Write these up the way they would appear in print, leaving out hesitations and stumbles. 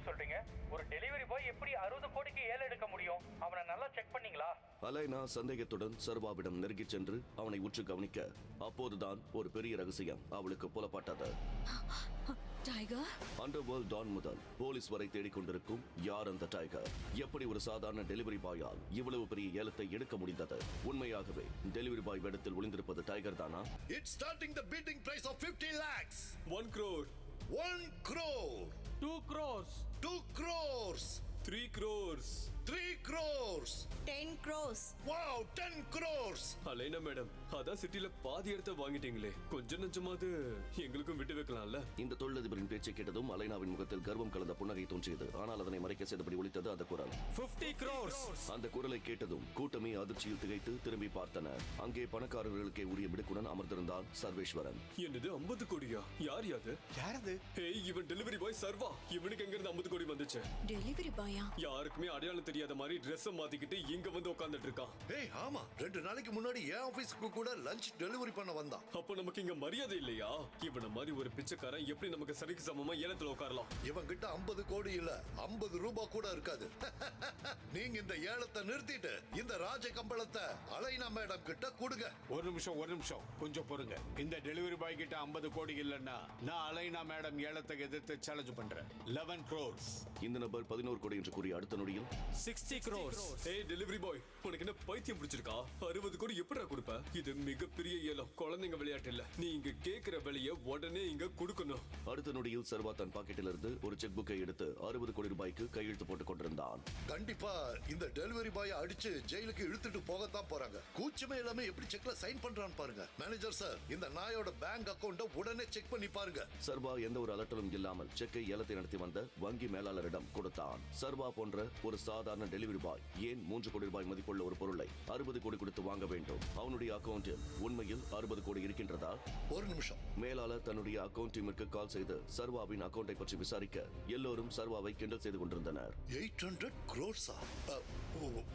சொல்றீங்க? ஒரு delivery boy எப்படி 60 கோடிக்கு ஏல எடுக்க முடியும்? அவனை நல்லா செக் பண்ணீங்களா? அலைனா சந்தேகத்துடன் சர்வாவிடம் நெருங்கிச் சென்று அவனை உற்று கவனிக்க அப்போதுதான் ஒரு பெரிய ரகசியம் அவளுக்கு புலப்பட்டது. டைகர், அண்டர்வேர்ல்ட் டான் முதல் போலீஸ் வரை தேடிக்கொண்டிருக்கும் யார் அந்த டைகர்? எப்படி ஒரு சாதாரண டெலிவரி பாயால் இவ்வளவு பெரிய ஏலத்தை எடுக்க முடிந்தது? உண்மையாகவே டெலிவரி பாய் வேடத்தில் ஒளிந்திருப்பது டைகர் தானா? It's starting the bidding price of 50 lakhs. 1 crore. 1 crore. 2 crores. 2 crores. 3 crores. 3 crores. 10 crores. Wow, 10 crores. Alaina madam, அதான் சிட்டில பாதி இடத்த வாங்கிட்டீங்களே, கொஞ்சம் நஞ்சமாவது எங்களுக்கும் விட்டு வைக்கலாம்ல. இந்த தொழிலதிபரின் பேச்சை கேட்டதும் அலைனாவின் முகத்தில் கர்வம் கலந்த புன்னகை தோன்றியது. ஆனால் அதனை மறைக்க செய்தபடி ஒலித்தது அந்த குரல். 50 crores. அந்த குரலை கேட்டதும் கூட்டமே அதிர்ச்சியில் திகைத்து திரும்பி பார்த்தனர். அங்கே பணக்காரர்களுக்கே உரிய மிடுக்குடன் அமர்ந்திருந்தான் சர்வேஸ்வரன். என்னது 50 கோடியா? யார் யாது? யாரது? ஏய், இவன் டெலிவரி பாய் சர்வா. இவனுக்கு எங்க இருந்து 50 கோடி வந்துச்சு? டெலிவரி பாயா? யாருக்குமே அடையாளம் தெரியாத மாதிரி ட்ரெஸ் மாத்திக்கிட்டு இங்க வந்து உட்கார்ந்துட்டு இருக்கான். ஏய், ஆமா, 2 நாளைக்கு முன்னாடி என் ஆபீஸ்க்கு கூட லஞ்ச் டெலிவரி பண்ண வந்தான். அப்ப நமக்கு இங்க மரியாதை இல்லையா? இவன மாதிரி ஒரு பிச்சைக்காரன் எப்படி நமக்கு சரிக்கு சமமா ஏலத்துல உட்காரலாம்? இவன் கிட்ட 50 கோடி இல்ல, 50 ரூபாய் கூட இருக்காது. நீங்க இந்த ஏலத்தை நிறுத்திட்டு இந்த ராஜ கம்பளத்தை அலைனா மேடம் கிட்ட கொடுங்க. ஒரு நிமிஷம் கொஞ்சம் பொறுங்க. இந்த டெலிவரி பாய் கிட்ட 50 கோடி இல்லன்னா நான் அலைனா மேடம் ஏலத்தை எதிர்த்து சேலஞ்ச் பண்றேன். 11 crores. இந்த நபர் 11 கோடி என்று கூறிய அடுத்த நொடியில் 60 crores. ஏய் டெலிவரி பாய், உனக்கு என்ன பைத்தியம் பிடிச்சிருக்கா? 60 கோடி எப்படிடா கொடுப்ப? இது மிகப்பெரிய ஏலம், குழந்தைங்க விளையாட்டு இல்ல. நீ இங்க கேக்குற விலைய உடனே இங்க கொடுக்கணும். அடுத்த நொடியில் சர்வா தன் பாக்கெட்டிலிருந்து ஒரு செக் புக்கை எடுத்து 60 கோடி ரூபாய்க்கு கையெழுத்து போட்டுக் கொண்டிருந்தான். கண்டிப்பா இந்த டெலிவரி பாய் அடிச்சு ஜெயிலுக்கு இழுத்துட்டு போகத்தான் போறாங்க. கூச்சமே இல்லாம எப்படி செக்ல சைன் பண்றான்னு பாருங்க. மேனேஜர் சார், இந்த நாயோட பேங்க் அக்கவுண்ட உடனே செக் பண்ணி பாருங்க. சர்வா எந்த ஒரு அலட்டலும் இல்லாமல் செக்கை ஏலத்தை நடத்தி வந்த வங்கி மேலாளரிடம் கொடுத்தான். சர்வா போன்ற ஒரு சாதாரண டெலிவரி பாய் ஏன் 3 கோடி ரூபாய் மதிப்புள்ள ஒரு பொருளை 60 கோடி கொடுத்து வாங்க வேண்டும்? அவனுடைய அக்கவுண்டில் உண்மையில் 60 கோடி இருக்கின்றதா? ஒரு நிமிஷம். மேலாளர் தன்னுடைய அக்கவுண்ட் டீமிற்கு கால் செய்து சர்வாவின் அக்கவுண்டை பற்றி விசாரிக்க எல்லோரும் சர்வாவை கிண்டல் செய்து கொண்டிருந்தனர். 800 crores.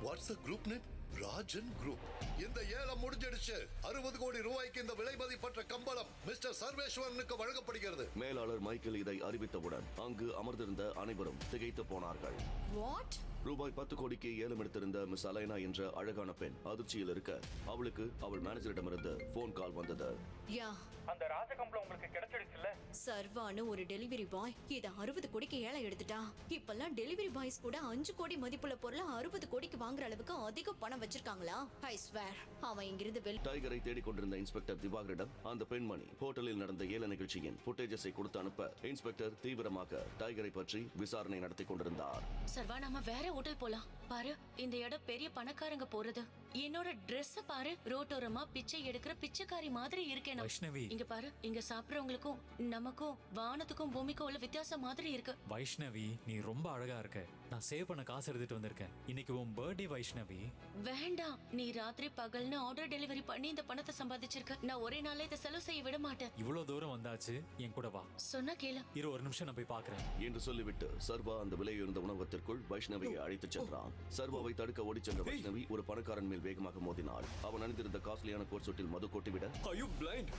What's the group name? Rajan group. இந்த ஏலம் முடிஞ்சிடுச்சு. 60 கோடி ரூபாய்க்கு இந்த விலை மதிப்பற்ற கம்பளம் மிஸ்டர் சர்வேஸ்வரனுக்கு வழங்கப்படுகிறது. மேலாளர் மைக்கேல் இதை அறிவித்தவுடன் அங்கு அமர்ந்திருந்த அனைவரும் திகைத்து போனார்கள். வாட்? ரூபாய் 10 கோடிக்கு ஏலம் எடுத்திருந்த மிஸ் அலைனா என்ற அழகான பெண் அதிர்ச்சியில் இருக்க அவளுக்கு அவள் மேனேஜரிடமிருந்து போன் கால் வந்தது. யா, அந்த ராஜகம்பளம் உங்களுக்கு கிடைச்சிடுச்சுல்ல? சர்வானு ஒரு டெலிவரி பாய் இத 60 கோடிக்கு ஏலம் எடுத்துட்டா. இப்பெல்லாம் டெலிவரி பாய்ஸ் கூட 5 கோடி மதிப்புள்ள பொருளை 60 கோடிக்கு வாங்குற அளவுக்கு அதிக பணம் வச்சிருக்காங்களா? ஐ ஸ்வேர், அவன் இங்கிருந்து டைகரை தேடிக் கொண்டிருந்த இன்ஸ்பெக்டர் திவாகரிடம் அந்த பெண்மணி ஹோட்டலில் நடந்த ஏல நிகழ்ச்சியின் புட்டேஜஸை கொடுத்து அனுப்ப இன்ஸ்பெக்டர் தீவிரமாக டைகரை பற்றி விசாரணை நடத்தி கொண்டிருந்தார். சர்வா, நாம வேற ஹோட்டல் போலாம். பாரு, இந்த இடம் பெரிய பணக்காரங்க போறது. என்னோட ட்ரெஸ் பாரு, ரோட்டோரமா பிச்சை எடுக்கிற பிச்சைக்காரி மாதிரி இருக்கேன். வைஷ்ணவி, இங்க பாரு, இங்க சாப்பிடுறவங்களுக்கும் நமக்கும் வானத்துக்கும் பூமிக்கும் உள்ள வித்தியாசம் மாதிரி இருக்கு. வைஷ்ணவி, நீ ரொம்ப அழகா இருக்க. நான் சேவ் பண்ண காசு எடுத்துட்டு வந்திருக்கேன். இன்னைக்கு உன் பர்த்டே வைஷ்ணவி. வேண்டாம், நீ ராத்திரி பகல்னு ஆர்டர் டெலிவரி பண்ணி இந்த பணத்தை சம்பாதிச்சிருக்க. நான் ஒரே நாளே இதை செலவு செய்ய விட மாட்டேன். இவ்வளவு தூரம் வந்தாச்சு, என் கூட வா. சொன்னா கேளு. ஒரு நிமிஷம் நான் போய் பாக்குறேன் என்று சொல்லிவிட்டு சர்வா அந்த விலையுயர்ந்த உணவகத்திற்குள் வைஷ்ணவியை அழைத்துச் சென்றான். சர்வாவை தடுக்க ஓடிச் சென்ற வைஷ்ணவி ஒரு பணக்காரன் மேல் வேகமாக மோதினாள். அவன் அணிந்திருந்த காஸ்ட்லியான கோட் சூட்டில் மது கொட்டிவிட, Are you blind?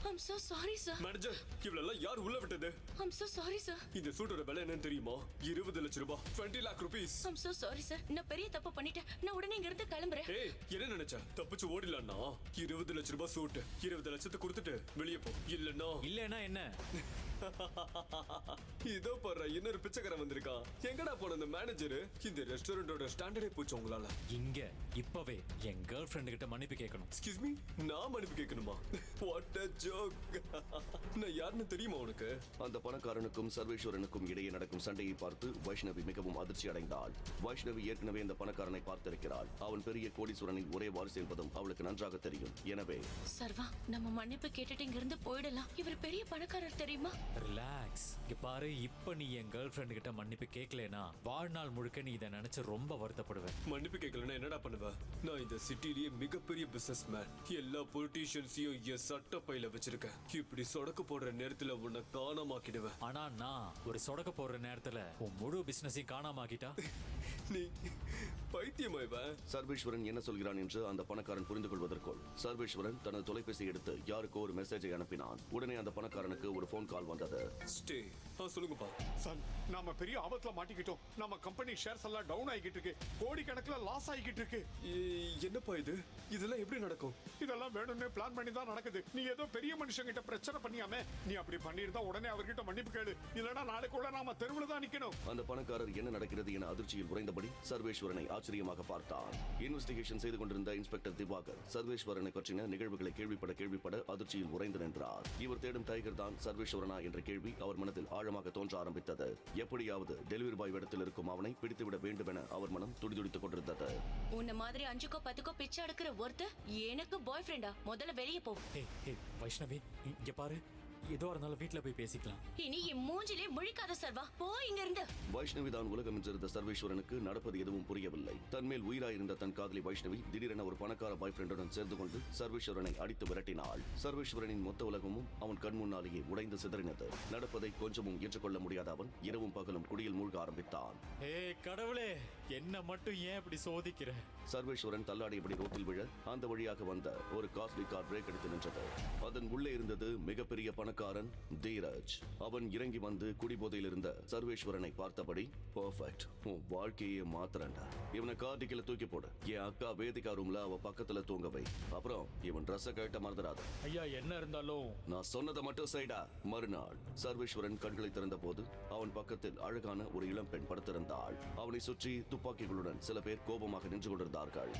I'm so sorry sir. Manager, இவளெல்லாம் யார் உள்ள விட்டது? I'm so sorry sir. இந்த சூட்டோட விலை என்னன்னு தெரியுமா? 20 லட்சம் ரூபாய். 20 lakh rupees. I'm so sorry sir. நான் பெரிய தப்பு பண்ணிட்டேன். நான் உடனே இங்க இருந்து கிளம்புறேன். ஏய், என்ன நினைச்ச? தப்பிச்சு ஓடிடலாம்னா 20 லட்சம் ரூபாய் சூட். 20 லட்சத்தை கொடுத்துட்டு வெளியே போ. இல்லன்னா என்ன? இதோ பாரு, இன்னொரு பிச்சைக்காரன் வந்திருக்கான். எங்கடா போன அந்த மேனேஜர்? இந்த ரெஸ்டாரண்டோட ஸ்டாண்டர்டே போச்சு உங்களால. இங்க இப்பவே என் கேர்ள் ஃப்ரெண்ட் கிட்ட மன்னிப்பு கேட்கணும். எக்ஸ்கியூஸ் மீ, நான் மன்னிப்பு கேட்கணுமா? What a joke. நான் யாருன்னு தெரியுமா உனக்கு? அந்த பணக்காரனுக்கும் சர்வேஸ்வரனுக்கும் இடையே நடக்கும் சண்டையை பார்த்து வைஷ்ணவி மிகவும் அதிர்ச்சி அடைந்தாள். வைஷ்ணவி ஏற்கனவே இந்த பணக்காரனை பார்த்திருக்கிறாள். அவன் பெரிய கோடீஸ்வரனின் ஒரே வாரிசு என்பதும் அவளுக்கு நன்றாக தெரியும். எனவே சர்வா, நம்ம மன்னிப்பு கேட்டுட்டு இங்க இருந்து போயிடலாம். இவர் பெரிய பணக்காரர் தெரியுமா? ரிலாக்ஸ். இங்க பாரு, இப்ப நீ என் கேர்ள் ஃப்ரெண்ட் கிட்ட மன்னிப்பு கேட்கலனா வாழ்நாள் முழுக்க நீ இதை நினைச்சு ரொம்ப வருத்தப்படுவேன். மன்னிப்பு கேட்கலன்னா என்னடா பண்ணுவ? நான் இந்த சிட்டிலேயே மிகப்பெரிய பிசினஸ் மேன். எல்லா பொலிட்டீஷியன்ஸையும் என் சட்ட பையில வச்சிருக்கேன். இப்படி சொடக்கு போடுற நேரத்துல உன்னை காணாமாக்கிடுவேன். ஆனா நான் ஒரு சொடக்க போடுற நேரத்துல உன் முழு பிசினஸையும் காணாமாக்கிட்டா நீ பைத்தியமாய்வன். சர்வேஸ்வரன் என்ன சொல்கிறான் என்று அந்த பணக்காரன் புரிந்து கொள்வதற்குள் சர்வேஸ்வரன் தனது தொலைபேசி எடுத்து யாருக்கோ ஒரு மெசேஜை அனுப்பினான். உடனே அந்த பணக்காரனுக்கு ஒரு போன் கால் வந்தது. வந்தது. ஸ்டே சொல்லுங்கப்பா. சன், நாம பெரிய ஆபத்துல மாட்டிக்கிட்டோம். நம்ம கம்பெனி ஷேர்ஸ் எல்லாம் டவுன் ஆகிட்டு இருக்கு. கோடி கணக்குல லாஸ் ஆகிட்டு இருக்கு. என்னப்பா இது? இதெல்லாம் எப்படி நடக்கும்? இதெல்லாம் வேணும்னே பிளான் பண்ணி தான் நடக்குது. நீ ஏதோ பெரிய மனுஷங்கிட்ட பிரச்சனை பண்ணியாம, நீ அப்படி பண்ணிருந்தா உடனே அவர்கிட்ட மன்னிப்பு கேளு. இல்லனா நாளைக்குள்ள நாம தெருவுல தான் நிக்கணும். அந்த பணக்காரர் என்ன நடக்கிறது என அதிர்ச்சியில் உறைந்தபடி சர்வேஸ்வரனை ஆச்சரியமாக பார்த்தார். இன்வெஸ்டிகேஷன் செய்து கொண்டிருந்த இன்ஸ்பெக்டர் திவாகர் சர்வேஸ்வரனை பற்றின நிகழ்வுகளை கேள்விப்பட அதிர்ச்சியில் உறைந்து நின்றார். இவர் தேடும் டைகர் தான் சர்வேஸ்வரனா என்ற கேள்வி அவர் மனதில் ஆழமாக தோன்ற ஆரம்பித்தது. எப்படியாவது டெலிவரி பாய் இடத்தில் இருக்கும் அவனை பிடித்துவிட வேண்டும் என அவர் மனம் துடிதுடித்துக் கொண்டிருந்தது. உன்ன மாதிரி 5க்கோ 10க்கோ பிச்சை எடுக்கிற ஒருத்தர் எனக்கு பாய் ஃப்ரெண்டா? முதல்ல வெளியே போ. வைஷ்ணவி, இங்க பாரு, ஏதோ இருந்தாலும் வீட்டுல போய் பேசிக்கலாம். இனி என் மூஞ்சிலே முழிக்காத சர்வா, போ இங்க இருந்து. வைஷ்ணவி தான் உலகம் என்றிருந்த சர்வேஸ்வரனுக்கு நடப்பது எதுவும் புரியவில்லை. தன்மேல் உயிராயிருந்த தன் காதலி வைஷ்ணவி திடீரென ஒரு பணக்கார பாய் ஃப்ரெண்டுடன் சேர்ந்து கொண்டு சர்வேஸ்வரனை அடித்து விரட்டினாள். சர்வேஸ்வரனின் மொத்த உலகமும் அவன் கண் முன்னாலேயே உடைந்து சிதறினது. நடப்பதை கொஞ்சமும் ஏற்றுக்கொள்ள முடியாத அவன் இரவும் பகலும் குடியில் மூழ்க ஆரம்பித்தான். கடவுளே, என்ன மட்டும் ஏன் இப்படி சோதிக்கிற? சர்வேஸ்வரன் தள்ளாடியபடி ரோட்டில் விழ அந்த வழியாக வந்த ஒரு காஸ்ட்லி கார் பிரேக் எடுத்து நின்றது. அதன் உள்ளே இருந்தது மிகப்பெரிய பணக்காரன் தீரஜ். அவன் இறங்கி வந்து குடிபோதையில் இருந்த சர்வேஸ்வரனை பார்த்தபடி, பர்ஃபெக்ட், உன் வாழ்க்கையே மாத்திரண்டா. இவனை கார்டிக்கில தூக்கி போடு. என் அக்கா வேதிகா ரூம்ல அவ பக்கத்துல தூங்க வை. அப்புறம் இவன் ட்ரெஸ்ஸை கட்ட மறந்துடாத. ஐயா, என்ன இருந்தாலும் நான் சொன்னதை மட்டும் செய்டா. மறுநாள் சர்வேஸ்வரன் கண்களை திறந்த போது அவன் பக்கத்தில் அழகான ஒரு இளம் பெண் படுத்திருந்தாள். அவனை சுற்றி துப்பாக்கிகளுடன் சில பேர் கோபமாக நின்று கொண்டிருந்தார்கள்.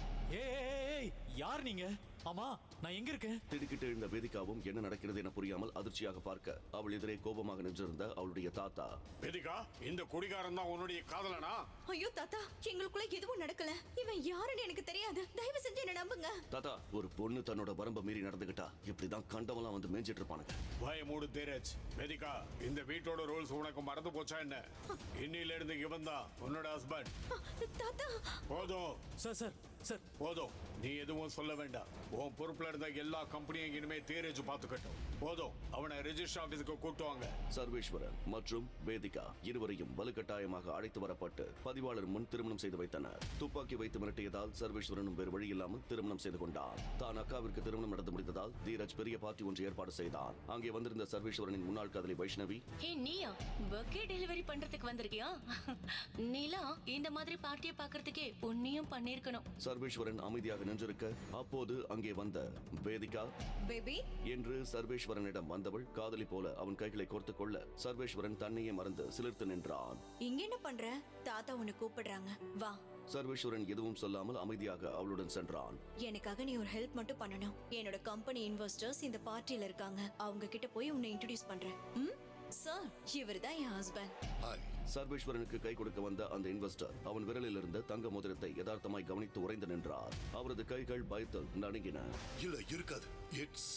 யார் நீங்க? ஆமா, நான் எங்க இருக்கேன்? திடுக்கிட்டு எழுந்த வேதிகாவும் என்ன நடக்கிறது என புரியாமல் அதிர்ச்சியாக பார்க்க அவள் எதிரே கோபமாக நின்றிருந்த அவளுடைய தாத்தா. வேதிகா, இந்த குடிகாரன் தான் உன்னுடைய காதலனா? ஐயோ தாத்தா, எங்களுக்குள்ள எதுவும் நடக்கல. இவன் யாருன்னு எனக்கு தெரியாது. தயவு செஞ்சு என்ன நம்புங்க. தாத்தா, ஒரு பொண்ணு தன்னோட வரம்ப மீறி நடந்துகிட்டா இப்படிதான் கண்டவெல்லாம் வந்து மேய்ஞ்சிட்டு இருப்பானுங்க. வாய மூடு தீரஜ். வேதிகா, இந்த வீட்டோட ரூல்ஸ் உனக்கு மறந்து போச்சா என்ன? இன்னில இருந்து இவன் தான் உன்னோட ஹஸ்பண்ட். தாத்தா, போதும் சார், போதும். நீ எதுவும் சொல்ல வேண்டாம். உன் பொறுப்புல இருந்த எல்லா கம்பெனியும் இனிமே தீரஜ் பாத்துக்கட்டும். போதும், அவனை ரெஜிஸ்டர் ஆபீஸுக்கு கூட்டு வாங்க. சர்வேஸ்வரன் மற்றும் வேதிகா இருவரையும் வலுக்கட்டாயமாக அழைத்து வரப்பட்டு பதிவாளர் முன் திருமணம் செய்து வைத்தனர். துப்பாக்கி வைத்து மிரட்டியதால் சர்வேஸ்வரனும் வேறு வழி இல்லாமல் திருமணம் செய்து கொண்டார். தான் அக்காவிற்கு திருமணம் நடந்து முடிந்ததால் தீரஜ் பெரிய பார்ட்டி ஒன்று ஏற்பாடு செய்தார். அங்கே வந்திருந்த சர்வேஸ்வரனின் முன்னாள் காதலி வைஷ்ணவி, ஹே நீயா, பர்த்டே டெலிவரி பண்றதுக்கு வந்திருக்கியா? நீலா, இந்த மாதிரி பார்ட்டியை பாக்குறதுக்கே உன்னையும் பண்ணிருக்கணும். சர்வேஸ்வரன் அமைதியாக நின்றிருக்க அப்போது அங்கே வந்த வேதிகா பேபி என்று சர்வேஸ்வரனிடம் வந்தவள் காதலி போல அவன் கைகளை கோர்த்து கொள்ள சர்வேஸ்வரன் தன்னையே மறந்து சிலிர்த்து நின்றான். இங்க என்ன பண்ற? தாத்தா உன்னை கூப்பிடுறாங்க, வா. சர்வேஸ்வரன் எதுவும் சொல்லாமல் அமைதியாக அவளுடன் சென்றான். எனக்காக நீ ஒரு ஹெல்ப் மட்டும் பண்ணணும். என்னோட கம்பெனி இன்வெஸ்டர்ஸ் இந்த பார்ட்டில இருக்காங்க. அவங்க கிட்ட போய் உன்னை இன்ட்ரோடியூஸ் பண்றேன். சார், இவர்தான் என் ஹஸ்பண்ட். ஹாய். சர்வேஸ்வரனுக்கு கை கொடுக்க வந்த அந்த இன்வெஸ்டர் அவன் விரலில் இருந்த தங்க மோதிரத்தை யதார்த்தமாய் கவனித்து உறைந்து நின்றார். அவரது கைகள் பயத்தில் நடுங்கின. இல்ல, இருக்காது. It's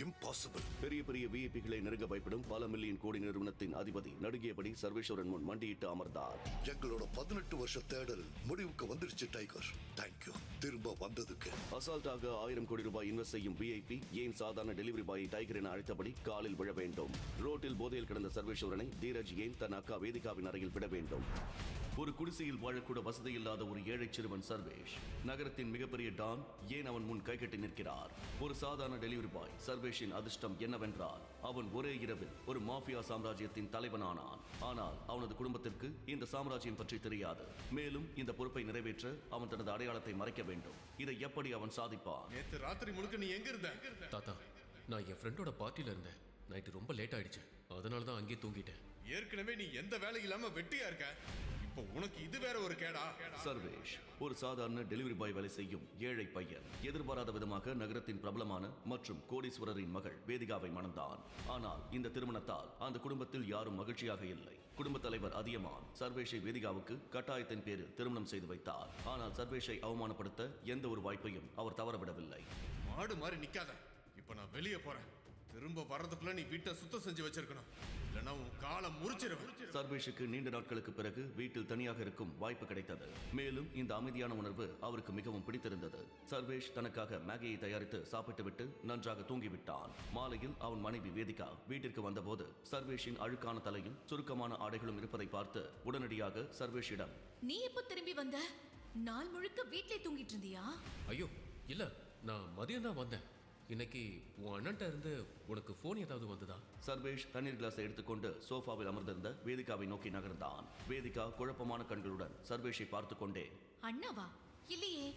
impossible. பெரிய பெரிய விஐபிகளை நெருங்க பயப்படும் பல மில்லியன் கோடி நிறுவனத்தின் அதிபதி நடுங்கியபடி சர்வேஸ்வரன் முன் மண்டியிட்டு அமர்ந்தார். எங்களோட 18 வருஷ தேடல் முடிவுக்கு வந்துருச்சு டைகர். தேங்க்யூ திரும்ப வந்ததுக்கு. அசால்ட்டாக 1000 கோடி ரூபாய் இன்வெஸ்ட் செய்யும் விஐபி ஏன் சாதாரண டெலிவரி பாயை டைகர் என அழைத்தபடி காலில் விழ வேண்டும்? ரோட்டில் போதையில் கிடந்த சர்வேஸ்வரனை தீரஜ் ஏன் தன் அக்கா வேதிகாவின் அறையில் விட வேண்டும்? ஒரு குடிசையில் வாழக்கூட வசதி இல்லாத ஒரு ஏழை சிறுவன் சர்வேஷ் நகரத்தின் மிகப்பெரிய டான் ஏன் அவன் முன் கைகட்டி நிற்கிறார்? ஒரு சாதாரண டெலிவரி பாய் சர்வேஷின் அதிர்ஷ்டம் என்னவென்றால் அவன் ஒரே இரவில் ஒரு மாஃபியா சாம்ராஜ்யத்தின் தலைவனானான். ஆனால் அவனது குடும்பத்திற்கு இந்த சாம்ராஜ்யம் பற்றி தெரியாது. மேலும் இந்த பொறுப்பை நிறைவேற்ற அவன் தனது அடையாளத்தை மறைக்க வேண்டும். இதை எப்படி அவன் சாதிப்பான்? நேத்து ராத்திரி முழுக்க நீ எங்க இருந்த? தாத்தா, நான் என் ஃப்ரெண்டோட பார்ட்டில இருந்தேன். நைட்டு ரொம்ப லேட் ஆயிடுச்சு, அதனால தான் அங்கேயே தூங்கிட்டேன். ஏற்கனவே நீ எந்த வேலையும் இல்லாம வெட்டியா இருக்க. இப்போ உனக்கு இது வேற ஒரு கேடா? சர்வேஷ் ஒரு சாதாரண டெலிவரி பாய் வேலை செய்யும் ஏழை பையன். எதிர்பாராத விதமாக நகரத்தின் பிரபலமான மற்றும் கோடீஸ்வரரின் மகள் வேதிகாவை மணந்தான். ஆனால் இந்த திருமணத்தால் அந்த குடும்பத்தில் யாரும் மகிழ்ச்சியாக இல்லை. குடும்பத் தலைவர் அதியமான் சர்வேஷை வேதிகாவுக்கு கட்டாயத்தின் பேரில் திருமணம் செய்து வைத்தார். ஆனால் சர்வேஷை அவமானப்படுத்த எந்த ஒரு வாய்ப்பையும் அவர் தவறவிடவில்லை. மாடு மாதிரி நிக்காத. இப்ப நான் வெளியே போறேன். திரும்ப வர்றதுக்குள்ள நீ வீட்டை சுத்தம் செஞ்சு வச்சிருக்கணும். இல்லைன்னா உன் காலம் முறிச்சிருவேன். சர்வேஷுக்கு நீண்ட நாட்களுக்கு பிறகு வீட்டில் தனியாக இருக்கும் வாய்ப்பு கிடைத்தது. மேலும் இந்த அமைதியான உணர்வு அவருக்கு மிகவும் பிடித்திருந்தது. சர்வேஷ் தனக்காக மேகியை தயாரித்து சாப்பிட்டுவிட்டு நன்றாக தூங்கிவிட்டான். மாலையில் அவன் மனைவி வேதிகா வீட்டிற்கு வந்தபோது சர்வேஷின் அழுக்கான தலையும் சுருக்கமான ஆடைகளும் இருப்பதை பார்த்து உடனடியாக சர்வேஷிடம், நீ எப்போ திரும்பி வந்த? நாள் முழுக்க வீட்டிலே தூங்கிட்டு இருந்தியா? ஐயோ இல்ல, நான் மதியம் தான் வந்தேன். இன்னைக்கு உன் அண்ணன்ட்ட இருந்து உனக்கு ஃபோன் ஏதாவது வந்ததா? சர்வேஷ் தண்ணீர் கிளாஸை எடுத்துக்கொண்டு சோஃபாவில் அமர்ந்திருந்த வேதிகாவை நோக்கி நகர்ந்தான். வேதிகா குழப்பமான கண்களுடன் சர்வேஷை பார்த்து கொண்டே, அண்ணாவா? இல்லையே,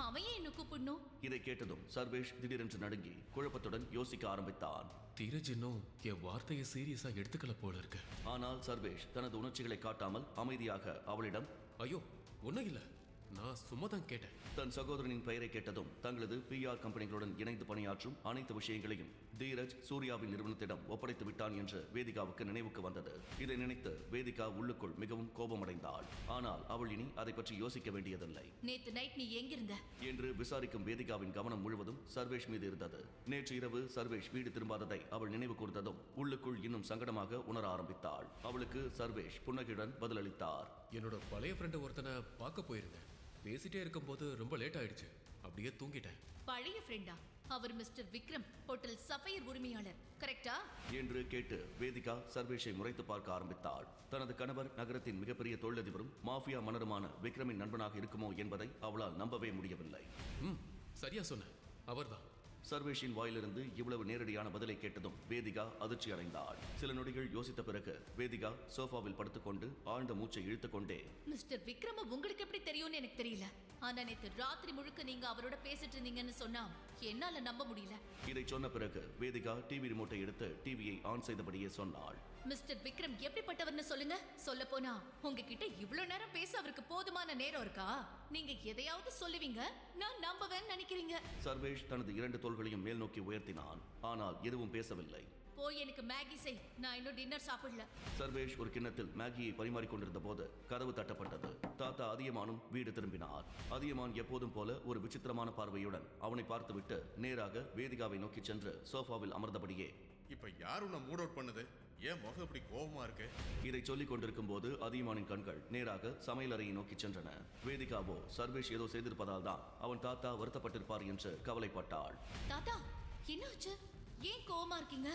அவன் ஏன் என்ன கூப்பிடணும்? இதை கேட்டதும் சர்வேஷ் திடீரென்று நடுங்கி குழப்பத்துடன் யோசிக்க ஆரம்பித்தான். தீரஜ் இன்னும் என் வார்த்தையை சீரியஸா எடுத்துக்கல போல இருக்கு. ஆனால் சர்வேஷ் தனது உணர்ச்சிகளை காட்டாமல் அமைதியாக அவளிடம், ஐயோ ஒன்றும் இல்லை, நான் சும்மா தான் கேட்டேன். தன் சகோதரனின் பெயரை கேட்டதும் தங்களது PR கம்பெனிகளுடன் இணைந்து பணியாற்றும் அனைத்து விஷயங்களையும் தீரஜ் சூர்யாவின் நிறுவனத்திடம் ஒப்படைத்து விட்டான் என்று வேதிகாவுக்கு நினைவுக்கு வந்தது. இதை நினைத்து வேதிகா உள்ளுக்குள் மிகவும் கோபமடைந்தாள். ஆனால் அவள் இனி அதை பற்றி யோசிக்க வேண்டியதில்லை. நேத்து நைட் நீ எங்கிருந்த என்று விசாரிக்கும் வேதிகாவின் கவனம் முழுவதும் சர்வேஷ் மீது இருந்தது. நேற்று இரவு சர்வேஷ் வீடு திரும்பாததை அவள் நினைவு கூர்ந்ததும் உள்ளுக்குள் இன்னும் சங்கடமாக உணர ஆரம்பித்தாள். அவளுக்கு சர்வேஷ் புன்னகையுடன் பதிலளித்தார். என்னோட பழைய ஃப்ரெண்டு ஒருத்தனை பார்க்க போயிருந்தேன். பேசிட்டே இருக்கும்போது ரொம்ப லேட் ஆயிடுச்சு, அப்படியே தூங்கிட்டேன். பழைய ஃப்ரெண்டா? அவர் மிஸ்டர் விக்ரம், ஹோட்டல் சஃபையர் உரிமையாளர், கரெக்டா? என்று கேட்டு வேதிகா சர்வேஷை முறைத்து பார்க்க ஆரம்பித்தாள். தனது கணவர் நகரத்தின் மிகப்பெரிய தொழிலதிபரும் மாஃபியா மன்னருமான விக்ரமின் நண்பனாக இருக்குமோ என்பதை அவளால் நம்பவே முடியவில்லை. சரியா சொன்ன, அவர்தான். சர்வேஷின் வாயிலிருந்து இவ்வளவு நேரடியான பதிலை கேட்டதும் வேதிகா அதிர்ச்சி அடைந்தாள். சில நொடிகள் யோசித்த பிறகு வேதிகா சோஃபாவில் படுத்துக்கொண்டு ஆழ்ந்த மூச்சை இழுத்துக்கொண்டே, மிஸ்டர் விக்ரம் உங்களுக்கு எப்படி தெரியும்னு எனக்கு தெரியல, ஆனா நேத்து ராத்திரி முழுக்க நீங்க அவரோட பேசிட்டு இருந்தீங்கன்னு சொன்னா என்னால நம்ப முடியல. இதை சொன்ன பிறகு வேதிகா டிவி ரிமோட்டை எடுத்து டிவியை ஆன் செய்தபடியே சொன்னாள். மிஸ்டர் விக்ரம் எப்படிப்பட்டவர்னு சொல்லுங்க. சொல்ல போனா உங்ககிட்ட இவ்வளவு நேரம் பேச அவருக்கு போதுமான நேரம் இருக்கா? நீங்க எதையாவது சொல்லுவீங்க, நான் நம்பவேன்னு நினைக்கிறீங்க. சர்வேஷ் தனது 2 தோள்களையும் மேல் நோக்கி உயர்த்தினான். ஆனால் எதுவும் பேசவில்லை. போய் எனக்கு மேகி செய், நான் இன்னும் டின்னர் சாப்பிடல. சர்வேஷ் ஒரு கிண்ணத்தில் மேகியை பரிமாறிக்கொண்டிருந்த போது கதவு தட்டப்பட்டது. தாத்தா அதியமானும் வீடு திரும்பினார். அதியமான் எப்போதும் போல ஒரு விசித்திரமான பார்வையுடன் அவனை பார்த்துவிட்டு நேராக வேதிகாவை நோக்கி சென்று சோஃபாவில் அமர்ந்தபடியே, இப்ப யார் உன்னை மூட் அவுட் பண்ணுது? ஏன் முகம் இப்படி கோபமா இருக்கு? இதை சொல்லிக் கொண்டிருக்கும் போது அதியமானின் கண்கள் நேராக சமையலறையை நோக்கி சென்றன. வேதிகாவோ சர்வேஷ் ஏதோ செய்திருப்பதால் தான் அவன் தாத்தா வருத்தப்பட்டிருப்பார் என்று கவலைப்பட்டாள். தாத்தா என்னாச்சு? ஏன் கோவமா இருக்கீங்க?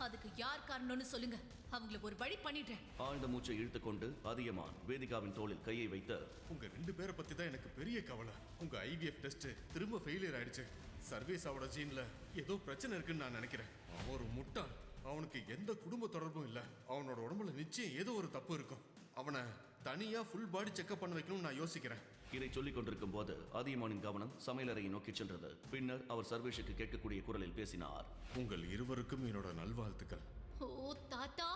அதுக்கு யார் காரணம்னு சொல்லுங்க, அவங்கள ஒரு வழி பண்ணிடுறேன். ஆழ்ந்த மூச்சை இழுத்துக்கொண்டு அதியமான் வேதிகாவின் தோளில் கையை வைத்து, உங்க 2 பேரை பத்தி தான் எனக்கு பெரிய கவலை. உங்க IVF டெஸ்ட் திரும்ப ஃபெயிலியர் ஆயிடுச்சு. சர்வீஸாவோட ஜீன்ல ஏதோ பிரச்சனை இருக்குன்னு நான் நினைக்கிறேன். அவன் ஒரு முட்டாள். அவனுக்கு எந்த குடும்ப தொடர்பும் இல்ல. அவனோட உடம்புல நிச்சயம் ஏதோ ஒரு தப்பு இருக்கும். அவனை தனியா ஃபுல் பாடி செக்அப் பண்ண வைக்கணும்னு நான் யோசிக்கிறேன். இதை சொல்லிக் கொண்டிருக்கும் போது அதியமானின் கவனம் சமையலறையை நோக்கி சென்றது. பின்னர் அவர் சர்வேஷுக்கு கேட்கக்கூடிய குரலில் பேசினார். உங்கள் இருவருக்கும் என்னோட நல்வாழ்த்துக்கள். ஓ தாத்தா,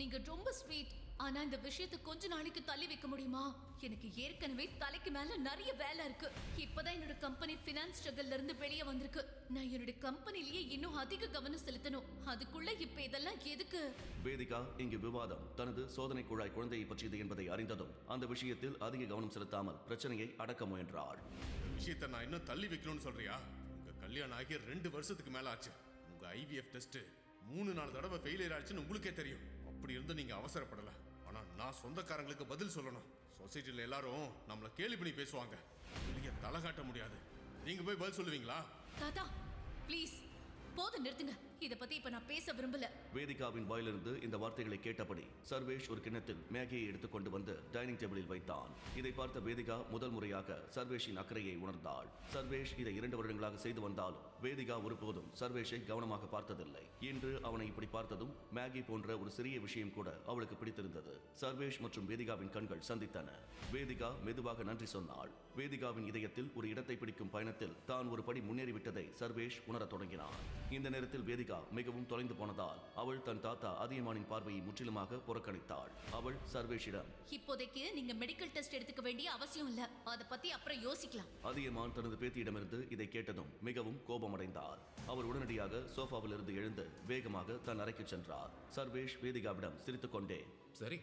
நீங்க ரொம்ப ஸ்வீட். ஆனா இந்த விஷயத்தை கொஞ்ச நாளைக்கு தள்ளி வைக்க முடியுமா? எனக்கு ஏற்கனவே தலைக்கு மேல நிறைய வேலை இருக்கு. இப்பதான் என்னோட கம்பெனி ஃபினான்ஸ் ஸ்ட்ரகிள்ல இருந்து வெளியே வந்திருக்கு. நான் என்னோட கம்பெனிலேயே இன்னும் அதிக கவனம் செலுத்தணும். அதுக்குள்ள இப்ப இதெல்லாம் எதுக்கு? வேதிகா இங்கு விவாதம் தனது சோதனை குழாய் குழந்தையை பற்றியது என்பதை அறிந்ததும் அந்த விஷயத்தில் அதிக கவனம் செலுத்தாமல் பிரச்சனையை அடக்க முயன்றாள். இந்த விஷயத்தை நான் இன்னும் தள்ளி வைக்கணும்னு சொல்றியா? உங்க கல்யாணம் ஆகிய 2 வருஷத்துக்கு மேல ஆச்சு. உங்க IVF டெஸ்ட் 3-4 தடவை ஃபெயிலியர் ஆயிடுச்சுன்னு உங்களுக்கே தெரியும். அப்படி இருந்து நீங்க அவசரப்படல. ஆனா நான் சொந்தக்காரங்களுக்கு பதில் சொல்லணும். சொசைட்டில எல்லாரும் நம்மள கேலி பண்ணி பேசுவாங்க. வெளியே தலை காட்ட முடியாது. நீங்க போய் பதில் சொல்லுவீங்களா? தாத்தா ப்ளீஸ் போதும், நிறுத்துங்க. இத பத்தி இப்ப நான் பேச விரும்பல. வேதிகாவின் வாயிலிருந்து இந்த வார்த்தைகளை கேட்டபடி சர்வேஷ் ஒரு கிண்ணத்தில் மேகியை எடுத்துக்கொண்டு வந்து டைனிங் டேபிளில் வைத்தான். இதை பார்த்த வேதிகா முதல் முறையாக சர்வேஷின் அக்கறையை உணர்ந்தாள். சர்வேஷ் இதை 2 வருடங்களாக செய்து வந்தாலும் வேதிகா ஒருபோதும் சர்வேஷை கவனமாக பார்த்ததில்லை. இன்று அவனை இப்படி பார்த்ததும் மேகி போன்ற ஒரு சிறிய விஷயம் கூட அவளுக்கு பிடித்திருந்தது. சர்வேஷ் மற்றும் வேதிகாவின் கண்கள் சந்தித்தன. வேதிகா மெதுவாக நன்றி சொன்னாள். வேதிகாவின் இதயத்தில் ஒரு இடத்தை பிடிக்கும் பயணத்தில் தான் ஒரு படி முன்னேறிவிட்டதை சர்வேஷ் உணரத் தொடங்கினான். இந்த நேரத்தில் வேதிகா மிகவும் தொலைந்து போனதால் அவள் தன் தாத்தா அதியமானின் பார்வையை முற்றிலுமாக புறக்கணித்தாள். அவள் சர்வேஷிடம், இப்போதைக்கு நீங்க மெடிக்கல் டெஸ்ட் எடுத்துக்க வேண்டிய அவசியம் இல்ல. அத பத்தி அப்புறம் யோசிக்கலாம். அதியமான் தனது பேத்தியிடமிருந்து இதை கேட்டதும் மிகவும் கோபமடைந்தார். அவர் உடனடியாக சோஃபாவில் இருந்து எழுந்து வேகமாக தன் அறைக்கு சென்றார். சர்வேஷ் வேதிகாவிடம் சிரித்துக்கொண்டே, சரி,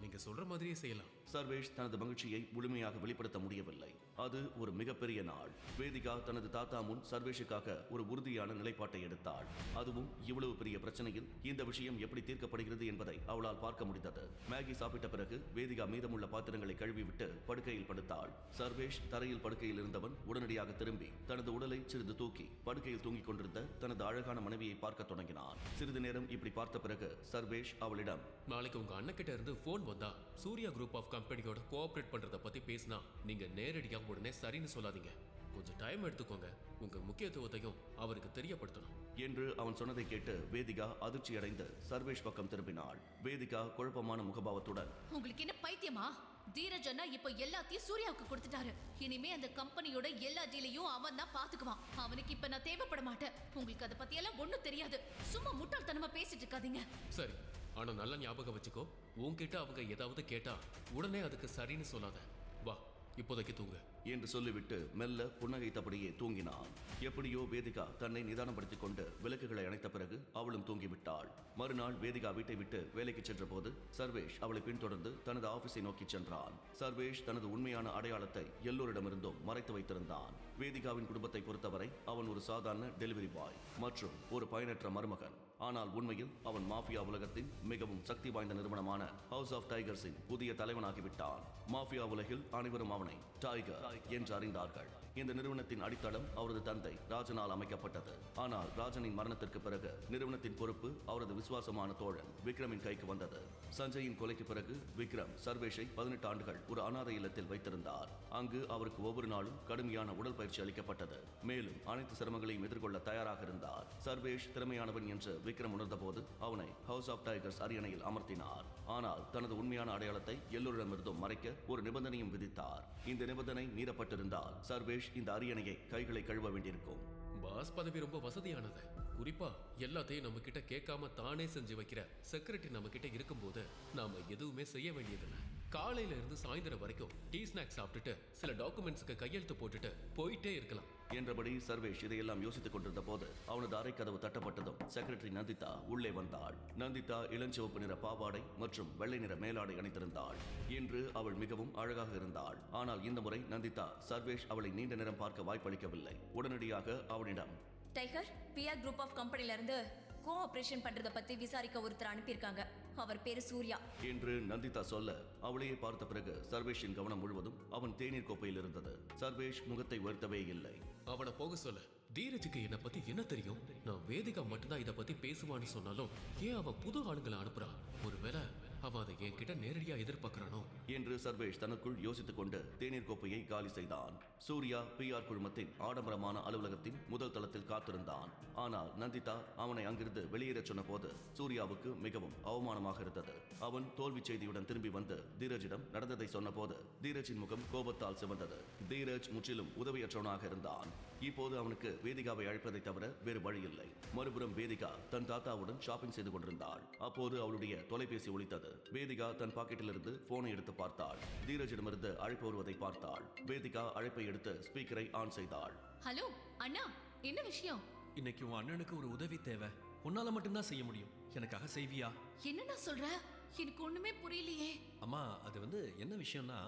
நீங்க சொல்ற மாதிரியே செய்யலாம். சர்வேஷ் தனது மகிழ்ச்சியை முழுமையாக வெளிப்படுத்த முடியவில்லை. அது ஒரு மிகப்பெரிய நாள். வேதிகா தனது தாத்தா முன் சர்வேஷுக்காக ஒரு உறுதியான நிலைப்பாட்டை எடுத்தாள். அதுவும் இவ்வளவு பெரிய பிரச்சனையில் இந்த விஷயம் எப்படி தீர்க்கப்படுகிறது என்பதை அவளால் பார்க்க முடிந்தது. மேகி சாப்பிட்ட பிறகு வேதிகா மீதமுள்ள பாத்திரங்களை கழுவிவிட்டு படுக்கையில் படுத்தாள். சர்வேஷ் தரையில் படுக்கையில் இருந்தவன் உடனடியாக திரும்பி தனது உடலை சிறிது தூக்கி படுக்கையில் தூங்கிக் கொண்டிருந்த தனது அழகான மனைவியை பார்க்க தொடங்கினான். சிறிது நேரம் இப்படி பார்த்த பிறகு சர்வேஷ் அவளிடம், நாளைக்கு உங்க அண்ணன் கிட்ட இருந்து போன் வந்தா சூர்யா குரூப் ஆஃப் கம்பெனியோட கோஆபரேட் பண்றத பத்தி பேசினா நீங்க நேரடியா உடனே சரின்னு சொல்லாதீங்க. கொஞ்சம் டைம் எடுத்துக்கோங்க. உங்க முக்கியத்துவத்தையும் அவருக்கு தெரியப்படுத்தணும் என்று அவன் சொன்னதை கேட்டு வேதிகா அதிர்ச்சியடைந்து சர்வேஷ் பக்கம் திரும்பினாள். வேதிகா குழப்பமான முகபாவத்துடன், உங்களுக்கு என்ன பைத்தியமா? தீரஜ் அண்ணா இப்போ எல்லாத்தையும் சூர்யாவுக்கு கொடுத்துட்டாரு. இனிமே அந்த கம்பெனியோட எல்லா டீலையும் அவன் தான் பாத்துக்குவான். அவனுக்கு இப்ப நான் தேவைப்பட மாட்டேன். உங்களுக்கு அதை பத்தி எல்லாம் ஒண்ணும் தெரியாது. சும்மா முட்டாள்தனமா பேசிட்டு இருக்காதீங்க. சரி, ஆனா நல்ல ஞாபகம் வச்சுக்கோ, உன்கிட்ட அவங்க ஏதாவது கேட்டா உடனே அதுக்கு சரின்னு சொல்லாத. வா, இப்போதைக்கு தூங்க என்று சொல்லிவிட்டு மெல்ல புன்னகைத்தபடியே தூங்கினான். எப்படியோ வேதிகா தன்னை நிதானப்படுத்திக் கொண்டு விளக்குகளை அணைத்த பிறகு அவளும் தூங்கிவிட்டாள். மறுநாள் வேதிகா வீட்டை விட்டு வேலைக்கு சென்ற போது சர்வேஷ் அவளை பின்தொடர்ந்து தனது ஆபீஸை நோக்கி சென்றான். சர்வேஷ் தனது உண்மையான அடையாளத்தை எல்லோரிடமிருந்தும் மறைத்து வைத்திருந்தான். வேதிகாவின் குடும்பத்தை பொறுத்தவரை அவன் ஒரு சாதாரண டெலிவரி பாய் மற்றும் ஒரு பயனற்ற மருமகன். ஆனால் உண்மையில் அவன் மாஃபியா உலகத்தின் மிகவும் சக்தி வாய்ந்த நிறுவனமான ஹவுஸ் ஆஃப் டைகர்ஸின் புதிய தலைவனாகிவிட்டான். மாஃபியா உலகில் அனைவரும் அவனை டைகர் என்று அறிந்தார்கள். இந்த நிறுவனத்தின் அடித்தளம் அவரது தந்தை ராஜனால் அமைக்கப்பட்டது. ஆனால் ராஜனின் மரணத்திற்கு பிறகு நிறுவனத்தின் பொறுப்பு அவரது விசுவாசமான தோழன் விக்ரமின் கைக்கு வந்தது. சஞ்சயின் கொலைக்கு பிறகு விக்ரம் சர்வேஷை 18 ஆண்டுகள் ஒரு அனாதை இல்லத்தில் வைத்திருந்தார். அங்கு அவருக்கு ஒவ்வொரு நாளும் கடுமையான உடல் பயிற்சி அளிக்கப்பட்டது. மேலும் அனைத்து சிரமங்களையும் எதிர்கொள்ள தயாராக இருந்தார். சர்வேஷ் திறமையானவன் என்று விக்ரம் உணர்ந்தபோது அவனை ஹவுஸ் ஆஃப் டைகர்ஸ் அரியணையில் அமர்த்தினார். ஆனால் தனது உண்மையான அடையாளத்தை எல்லோரிடமிருந்தும் மறைக்க ஒரு நிபந்தனையும் விதித்தார். இந்த நிபந்தனை மீறப்பட்டிருந்தால் சர்வேஷ் இந்த அரியணையை கைகளை கழுவ வேண்டியிருக்கும். பாஸ் பதவி ரொம்ப வசதியானது. குறிப்பா எல்லாத்தையும் நம்ம கிட்ட கேட்காம தானே செஞ்சு வைக்கிற செக்ரட்டரி நம்ம கிட்ட இருக்கும்போது நாம எதுவுமே செய்ய வேண்டியதில்லை. காலையில இருந்து சாயந்தரம் வரைக்கும் டீ ஸ்நாக்ஸ் சாப்பிட்டுட்டு சில டாக்குமெண்ட்ஸுக்கு கையெழுத்து போட்டுட்டு போயிட்டே இருக்கலாம் என்றபடி சர்வேஷ் இதையெல்லாம் யோசித்துக் கொண்டிருந்த போது அவனது அறை கதவு தட்டப்பட்டதும் செக்ரட்டரி நந்திதா உள்ளே வந்தாள். நந்திதா இளஞ்சிவப்பு நிற பாவாடை மற்றும் வெள்ளை நிற மேலாடை அணிந்திருந்தாள். இன்று அவள் மிகவும் அழகாக இருந்தாள். ஆனால் இந்த முறை நந்திதா சர்வேஷ் அவளை நீண்ட நேரம் பார்க்க வாய்ப்பளிக்கவில்லை. உடனடியாக அவனிடம், டைகர், பிஆர் குரூப் ஆஃப் கம்பெனில இருந்து கோஆபரேஷன் பண்றத பத்தி விசாரிக்க ஒருத்தர் அனுப்பியிருக்காங்க. அவர் பேரு சூர்யா என்று நந்திதா சொல்ல அவளையே பார்த்த பிறகு சர்வேஷின் கவனம் முழுவதும் அவன் தேநீர் கோப்பையில் இருந்தது. சர்வேஷ் முகத்தை உயர்த்தவே இல்லை. அவனை போக சொல்ல. தீரஜுக்கு என்னை பத்தி என்ன தெரியும்? நான் வேதிகா மட்டும்தான் இதை பத்தி பேசுவான்னு சொன்னாலும் ஏன் அவன் புது ஆளுங்களை அனுப்புறான்? ஒருவேளை அவன் அதை என்கிட்ட நேரடியா எதிர்பார்க்கிறானோ என்று சர்வேஷ் தனக்குள் யோசித்துக் கொண்டு தேநீர் கோப்பையை காலி செய்தான். சூர்யா பிஆர் குழுமத்தின் ஆடம்பரமான அலுவலகத்தின் முதல் தளத்தில் காத்திருந்தான். ஆனால் நந்திதா அவனை அங்கிருந்து வெளியேறச் சொன்ன போது சூர்யாவுக்கு மிகவும் அவமானமாக இருந்தது. அவன் தோல்வி செய்தியுடன் திரும்பி வந்து தீரஜிடம் நடந்ததை சொன்ன போது தீரஜின் முகம் கோபத்தால் சிவந்தது. தீரஜ் முற்றிலும் உதவியற்றவனாக இருந்தான். இப்போது அவனுக்கு வேதிகாவை அழைப்பதை தவிர வேறு வழியில்லை. மறுபுறம் வேதிகா தன் தாத்தாவுடன் ஷாப்பிங் செய்து கொண்டிருந்தாள். அப்போது அவளுடைய தொலைபேசி ஒலித்தது. வேதிகா தன் பாக்கெட்டிலிருந்து போனை எடுத்து பார்த்தாள். தீரஜிடமிருந்து அழைப்பு வருவதை பார்த்தாள். வேதிகா அழைப்பை எடுத்து ஸ்பீக்கரை ஆன் செய்தாள். ஹலோ அண்ணா, என்ன விஷயம்? இன்னைக்கு உன் அண்ணனுக்கு ஒரு உதவி தேவை. உன்னால மட்டும்தான் செய்ய முடியும். எனக்காக செய்வியா? என்னண்ணா சொல்ற? எனக்கு ஒண்ணுமே புரியலையே. அம்மா, அது என்ன விஷயம்னா,